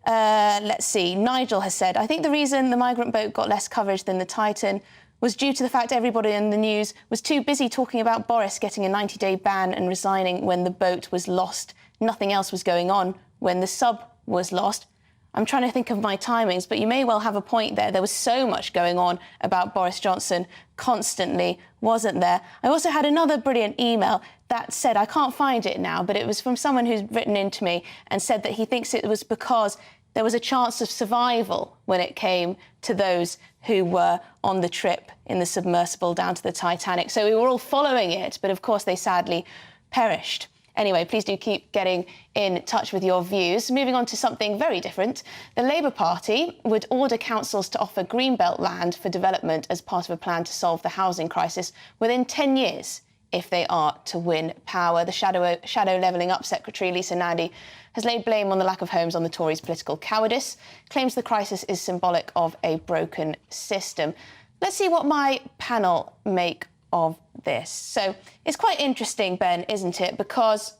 Let's see, Nigel has said, I think the reason the migrant boat got less coverage than the Titan was due to the fact everybody in the news was too busy talking about Boris getting a 90-day ban and resigning when the boat was lost. Nothing else was going on when the sub was lost. I'm trying to think of my timings, but you may well have a point there. There was so much going on about Boris Johnson constantly, wasn't there? I also had another brilliant email that said, I can't find it now, but it was from someone who's written into me and said that he thinks it was because there was a chance of survival when it came to those who were on the trip in the submersible down to the Titanic. So we were all following it, but of course they sadly perished. Anyway, please do keep getting in touch with your views. Moving on to something very different. The Labour Party would order councils to offer Greenbelt land for development as part of a plan to solve the housing crisis within 10 years if they are to win power. The shadow levelling up secretary, Lisa Nandy, has laid blame on the lack of homes on the Tories' political cowardice, claims the crisis is symbolic of a broken system. Let's see what my panel make of this. So it's quite interesting, Ben, isn't it? Because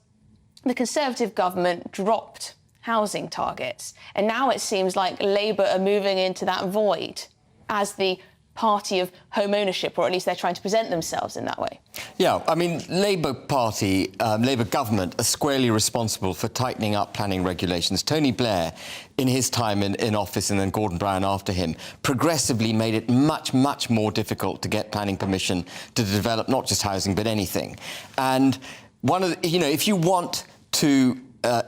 the Conservative government dropped housing targets, and now it seems like Labour are moving into that void as the party of home ownership, or at least they're trying to present themselves in that way. Yeah, I mean, Labour Party, Labour government are squarely responsible for tightening up planning regulations. Tony Blair, in his time in office, and then Gordon Brown after him, progressively made it much, much more difficult to get planning permission to develop not just housing, but anything. And one of the, if you want to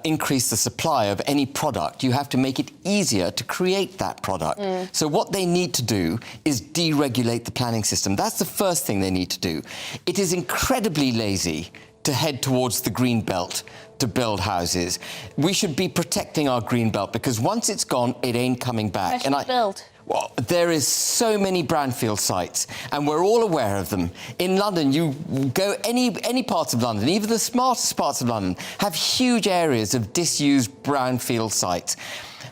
increase the supply of any product, you have to make it easier to create that product. So what they need to do is deregulate the planning system. That's the first thing they need to do. It is incredibly lazy to head towards the green belt to build houses. We should be protecting our green belt, because once it's gone, it ain't coming back. And build. Well, there is so many brownfield sites, and we're all aware of them. In London, you go any parts of London, even the smartest parts of London, have huge areas of disused brownfield sites.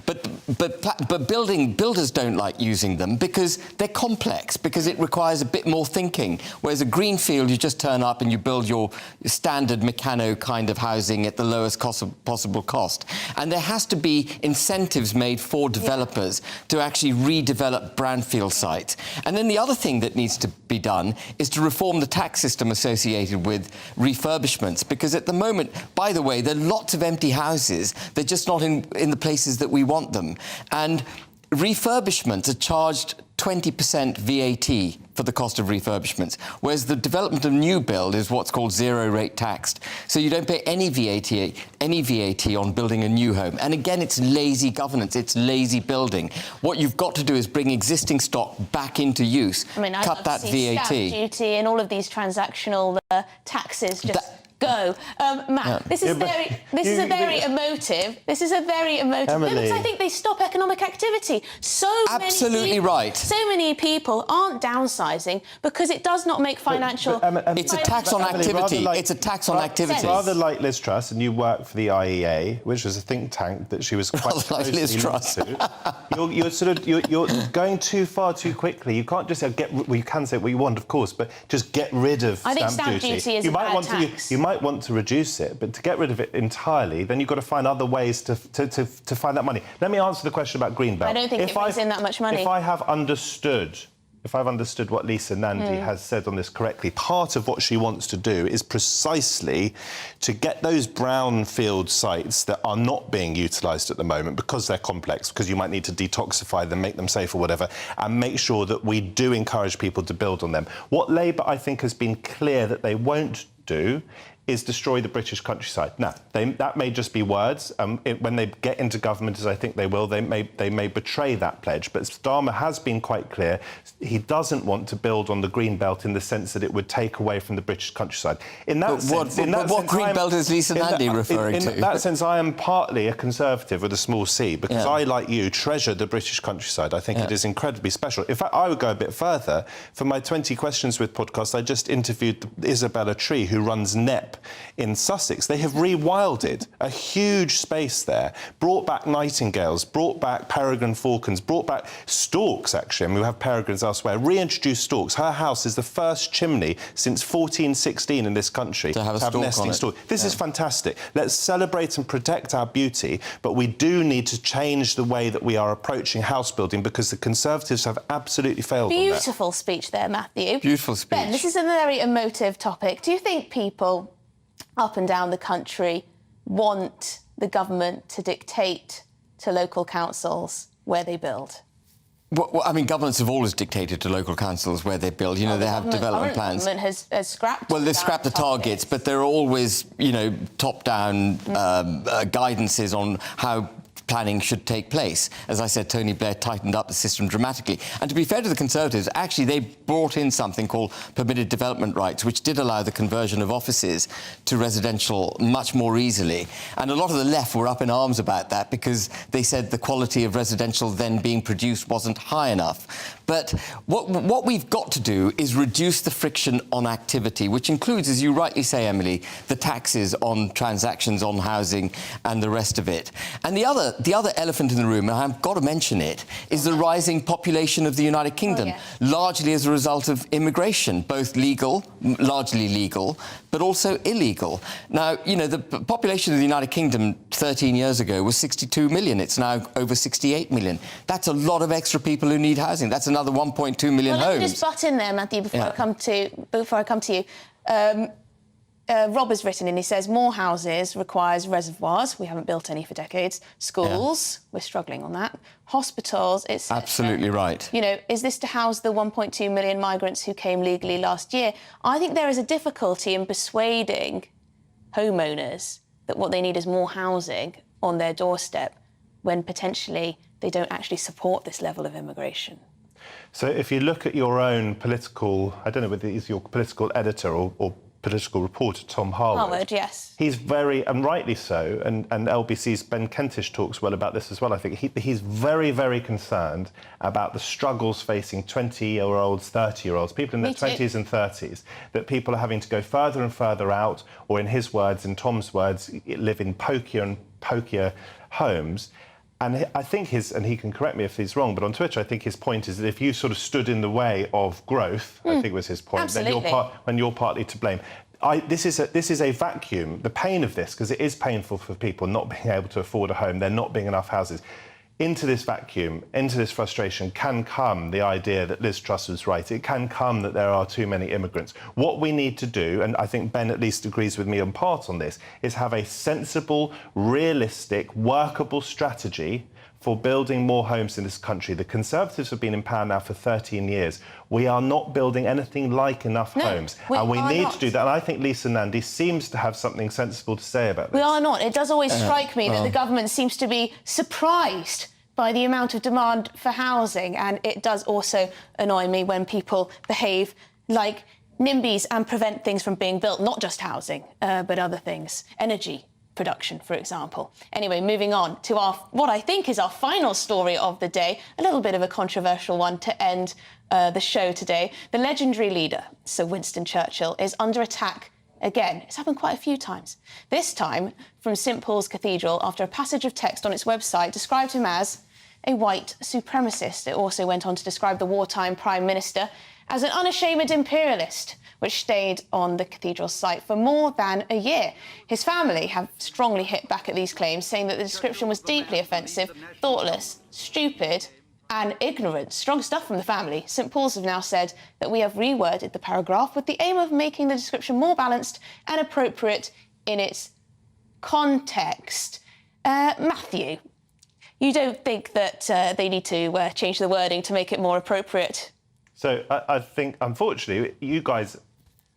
But builders don't like using them because they're complex, because it requires a bit more thinking. Whereas a greenfield, you just turn up and you build your standard Meccano kind of housing at the lowest possible cost. And there has to be incentives made for developers to actually redevelop brownfield sites. And then the other thing that needs to be done is to reform the tax system associated with refurbishments, because at the moment, by the way, there are lots of empty houses. They're just not in the places that we want them. And refurbishments are charged 20% VAT for the cost of refurbishments, whereas the development of new build is what's called zero rate taxed. So you don't pay any VAT on building a new home. And again, it's lazy governance, it's lazy building. What you've got to do is bring existing stock back into use, cut that VAT. Stamp duty and all of these transactional taxes just go. Matt, this is a very emotive. Emily. Because I think they stop economic activity. Absolutely right. So many people aren't downsizing because it does not make financial. It's a tax on activity. It's a tax on activity. Rather like Liz Truss, and you work for the IEA, which was a think tank that she was quite like Liz Truss. You're going too far too quickly. You can't just say you can say what you want, of course, but just get rid of stamp duty. I think stamp duty is a bad tax. You might want to reduce it, but to get rid of it entirely, then you've got to find other ways to find that money. Let me answer the question about Greenbelt. I don't think it brings in that much money. If I've understood what Lisa Nandy has said on this correctly, part of what she wants to do is precisely to get those brownfield sites that are not being utilised at the moment because they're complex, because you might need to detoxify them, make them safe or whatever, and make sure that we do encourage people to build on them. What Labour, I think, has been clear that they won't do is destroy the British countryside. Now, that may just be words. When they get into government, as I think they will, they may betray that pledge. But Starmer has been quite clear. He doesn't want to build on the green belt in the sense that it would take away from the British countryside. In that sense, what green belt is Lisa Nandy referring to? In that sense, I am partly a Conservative with a small c, because I, like you, treasure the British countryside. I think it is incredibly special. In fact, I would go a bit further. For my 20 Questions with podcast, I just interviewed Isabella Tree, who runs NEP in Sussex. They have rewilded a huge space there, brought back nightingales, brought back peregrine falcons, brought back storks, actually, and we have peregrines elsewhere, reintroduced storks. Her house is the first chimney since 1416 in this country to have nesting storks. This is fantastic. Let's celebrate and protect our beauty, but we do need to change the way that we are approaching house building, because the Conservatives have absolutely failed on that. Beautiful speech there, Matthew. Beautiful speech. Ben, this is a very emotive topic. Do you think people up and down the country want the government to dictate to local councils where they build? Well, I mean, governments have always dictated to local councils where they build. They have development plans. The government has scrapped. Well, they've scrapped the targets, but there are always, top-down guidances on how planning should take place. As I said, Tony Blair tightened up the system dramatically. And to be fair to the Conservatives, actually they brought in something called permitted development rights, which did allow the conversion of offices to residential much more easily. And a lot of the left were up in arms about that because they said the quality of residential then being produced wasn't high enough. But what we've got to do is reduce the friction on activity, which includes, as you rightly say, Emily, the taxes on transactions on housing and the rest of it. And the other elephant in the room, and I've got to mention it, is the rising population of the United Kingdom, largely as a result of immigration, both legal, largely legal, but also illegal. Now, you know, the population of the United Kingdom 13 years ago was 62 million. It's now over 68 million. That's a lot of extra people who need housing. That's another 1.2 million homes. Let me just butt in there, Matthew, before I come to you. Rob has written in, he says, more houses requires reservoirs. We haven't built any for decades. Schools, we're struggling on that. Hospitals, it's... Absolutely right. You know, is this to house the 1.2 million migrants who came legally last year? I think there is a difficulty in persuading homeowners that what they need is more housing on their doorstep when potentially they don't actually support this level of immigration. So if you look at your own political, I don't know whether it's your political editor or political reporter, Tom Harwood. Yes. He's very, and rightly so, and LBC's Ben Kentish talks well about this as well, I think. He's very, very concerned about the struggles facing 20-year-olds, 30-year-olds, people in their 20s and 30s, that people are having to go further and further out, or in his words, in Tom's words, live in pokier and pokier homes. And I think and he can correct me if he's wrong, but on Twitter, I think his point is that if you sort of stood in the way of growth, I think was his point, then you're partly to blame. This is a vacuum. The pain of this, because it is painful for people not being able to afford a home, there not being enough houses. Into this vacuum, into this frustration can come the idea that Liz Truss was right. It can come that there are too many immigrants. What we need to do, and I think Ben at least agrees with me in part on this, is have a sensible, realistic, workable strategy for building more homes in this country. The Conservatives have been in power now for 13 years. We are not building anything like enough homes. And we need to do that. And I think Lisa Nandy seems to have something sensible to say about this. We are not. It does always strike me that the government seems to be surprised by the amount of demand for housing. And it does also annoy me when people behave like NIMBYs and prevent things from being built, not just housing, but other things, energy production, for example. Anyway, moving on to what I think is our final story of the day, a little bit of a controversial one to end the show today. The legendary leader, Sir Winston Churchill, is under attack again. It's happened quite a few times. This time from St Paul's Cathedral after a passage of text on its website described him as a white supremacist. It also went on to describe the wartime Prime Minister as an unashamed imperialist, which stayed on the cathedral site for more than a year. His family have strongly hit back at these claims, saying that the description was deeply offensive, thoughtless, stupid and ignorant. Strong stuff from the family. St Paul's have now said that we have reworded the paragraph with the aim of making the description more balanced and appropriate in its context. Matthew, you don't think that they need to change the wording to make it more appropriate? So I think, unfortunately, you guys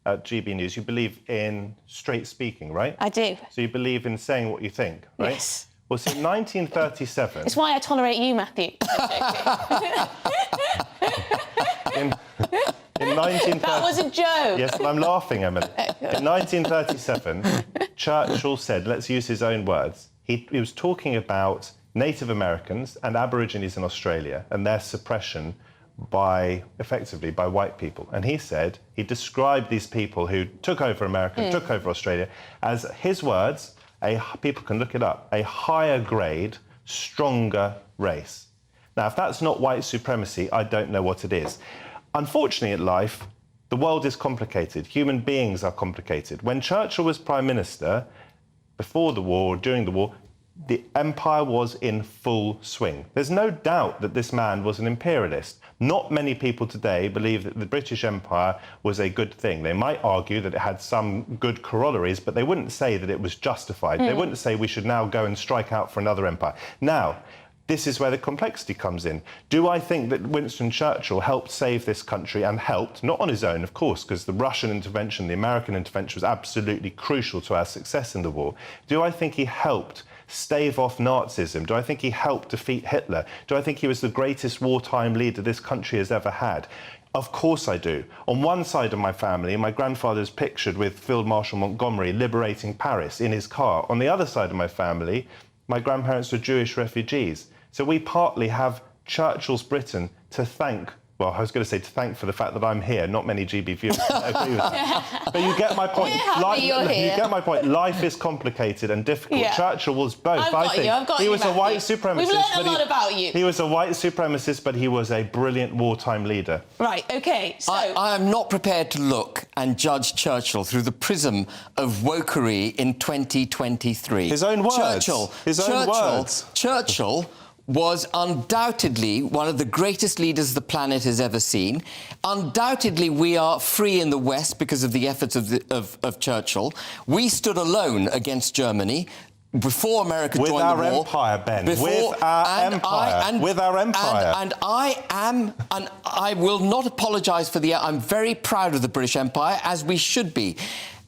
at GB News, you believe in straight speaking, right? I do. So you believe in saying what you think, right? Yes. Well, so in 1937... It's why I tolerate you, Matthew. in 1930... That was a joke. Yes, I'm laughing, Emily. In 1937, Churchill said, let's use his own words, he was talking about Native Americans and Aborigines in Australia and their suppression effectively by white people. And he said, he described these people who took over America, took over Australia, as his words, people can look it up, a higher grade, stronger race. Now, if that's not white supremacy, I don't know what it is. Unfortunately, in life, the world is complicated. Human beings are complicated. When Churchill was Prime Minister, before the war, during the war, the empire was in full swing. There's no doubt that this man was an imperialist. Not many people today believe that the British Empire was a good thing. They might argue that it had some good corollaries, but they wouldn't say that it was justified. They wouldn't say we should now go and strike out for another empire. Now, this is where the complexity comes in. Do I think that Winston Churchill helped save this country, and helped, not on his own, of course, because the Russian intervention, the American intervention was absolutely crucial to our success in the war. Do I think he helped stave off Nazism? Do I think he helped defeat Hitler? Do I think he was the greatest wartime leader this country has ever had? Of course I do. On one side of my family, my grandfather is pictured with Field Marshal Montgomery liberating Paris in his car. On the other side of my family, my grandparents were Jewish refugees. So we partly have Churchill's Britain to thank. Well, I was going to say to thank for the fact that I'm here. Not many GB viewers agree with that. But you get my point. You get my point. Life is complicated and difficult. Yeah. Churchill was both. I've got he you, was a white Matthew. supremacist. We've learned a lot about you. He was a white supremacist, but he was a brilliant wartime leader. Right, OK, so... I am not prepared to look and judge Churchill through the prism of wokery in 2023. His own words. Churchill was undoubtedly one of the greatest leaders the planet has ever seen. Undoubtedly, we are free in the West because of the efforts of Churchill. We stood alone against Germany before America joined the war. With our empire, Ben. With our empire. And I will not apologise for I'm very proud of the British Empire, as we should be.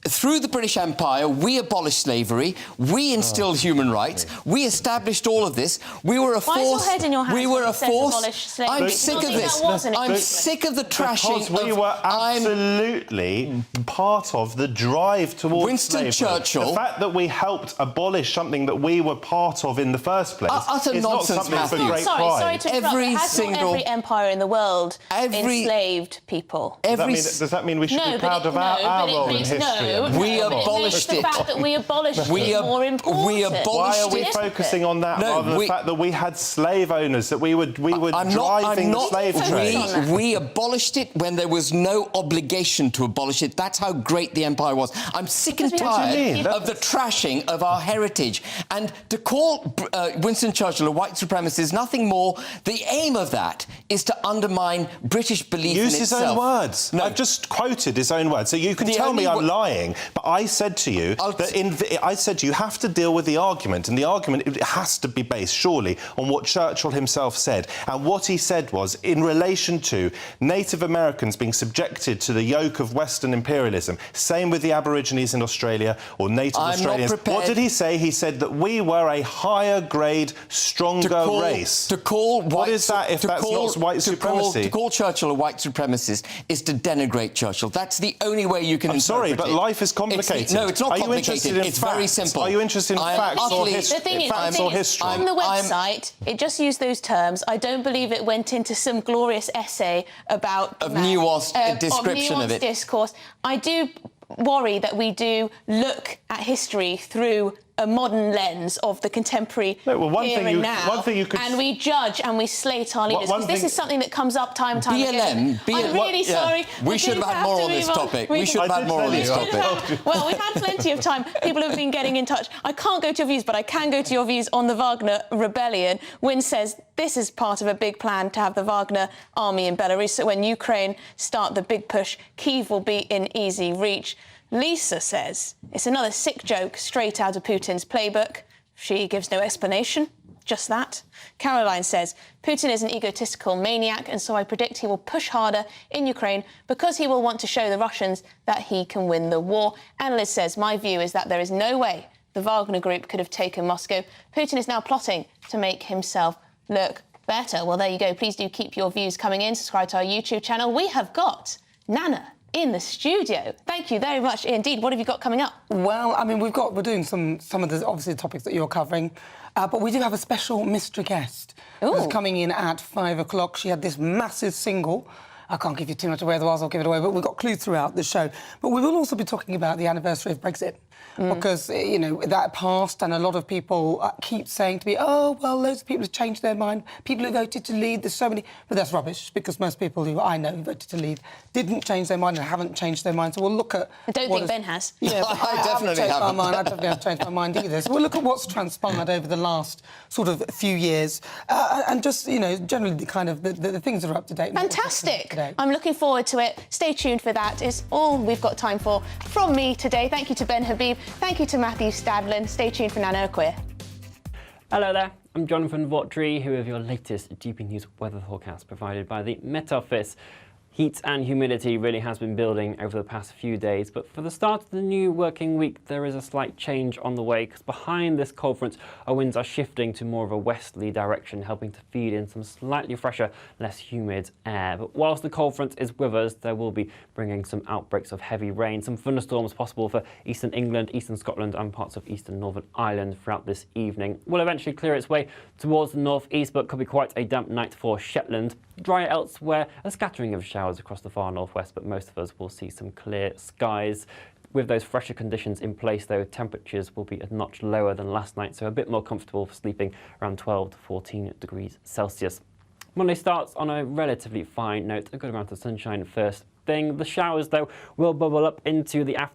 Through the British Empire, we abolished slavery, we instilled human rights, we established all of this. We were a force. Why is your head in your hands? We were a force. I'm sick of this. I'm sick of the trashing. Because we were absolutely part of the drive towards Winston slavery. Churchill. The fact that we helped abolish something that we were part of in the first place utter is nonsense, not something for great pride. Sorry to interrupt. Every empire in the world enslaved people. Does that mean we should be proud of our role in history? We abolished it. The fact that we abolished it is more important. Why are we focusing on that rather than the fact that we had slave owners, that we were driving the slave trade? We abolished it when there was no obligation to abolish it. That's how great the empire was. I'm sick and tired of the trashing of our heritage. And to call Winston Churchill a white supremacist is nothing more. The aim of that is to undermine British belief in itself. Use his own words. No. I've just quoted his own words. So you can tell me I'm lying. But I said to you you have to deal with the argument, and the argument it has to be based, surely, on what Churchill himself said. And what he said was, in relation to Native Americans being subjected to the yoke of Western imperialism, same with the Aborigines in Australia or Native Australians. What did he say? He said that we were a higher grade, stronger race. What is that if that's not white supremacy? To call Churchill a white supremacist is to denigrate Churchill. That's the only way you can interpret it. I'm sorry, but life is complicated. No, it's not complicated. It's very simple. Are you interested in facts or history? The thing is, on the website, it just used those terms. I don't believe it went into some glorious essay about... nuanced description of it. Discourse. I do worry that we do look at history through a modern lens of the contemporary here and now, and we judge and we slate our leaders. Because this is something that comes up time and time again. I'm really sorry. We should have had more on this topic. We should have had more on this topic. Well, we've had plenty of time. People have been getting in touch. I can't go to your views, but I can go to your views on the Wagner rebellion. Wynne says this is part of a big plan to have the Wagner army in Belarus, so when Ukraine start the big push, Kyiv will be in easy reach. Lisa says it's another sick joke straight out of Putin's playbook. She gives no explanation, just that. Caroline says Putin is an egotistical maniac, and so I predict he will push harder in Ukraine because he will want to show the Russians that he can win the war. And Liz says my view is that there is no way the Wagner group could have taken Moscow. Putin is now plotting to make himself look better. Well, there you go. Please do keep your views coming in. Subscribe to our YouTube channel. We have got Nana in the studio. Thank you very much indeed. What have you got coming up? Well, I mean, we're doing some of the obviously the topics that you're covering, but we do have a special mystery guest who's coming in at 5 o'clock. She had this massive single. I can't give you too much away, otherwise I'll give it away, but we've got clues throughout the show. But we will also be talking about the anniversary of Brexit, because, you know, that passed, and a lot of people keep saying to me, oh, well, loads of people have changed their mind, people who voted to leave, there's so many... But that's rubbish, because most people who I know who voted to leave didn't change their mind and haven't changed their mind. So we'll look at... I don't think Ben has. Yeah, I definitely haven't. I definitely haven't changed my mind either. So we'll look at what's transpired over the last sort of few years, and just, you know, generally the kind of the things that are up to date. Fantastic. I'm looking forward to it. Stay tuned for that. It's all we've got time for from me today. Thank you to Ben Habib. Thank you to Matthew Stadlin. Stay tuned for Nana Queer. Hello there. I'm Jonathan Watry, here with your latest GB News weather forecast provided by the Met Office. Heat and humidity really has been building over the past few days, but for the start of the new working week, there is a slight change on the way, because behind this cold front, our winds are shifting to more of a westerly direction, helping to feed in some slightly fresher, less humid air. But whilst the cold front is with us, there will be bringing some outbreaks of heavy rain, some thunderstorms possible for eastern England, eastern Scotland and parts of eastern Northern Ireland throughout this evening. Will eventually clear its way towards the northeast, but could be quite a damp night for Shetland. Drier elsewhere, a scattering of showers across the far northwest, but most of us will see some clear skies. With those fresher conditions in place, though, temperatures will be a notch lower than last night, so a bit more comfortable for sleeping around 12 to 14 degrees Celsius. Monday starts on a relatively fine note, a good amount of sunshine first thing. The showers, though, will bubble up into the afternoon.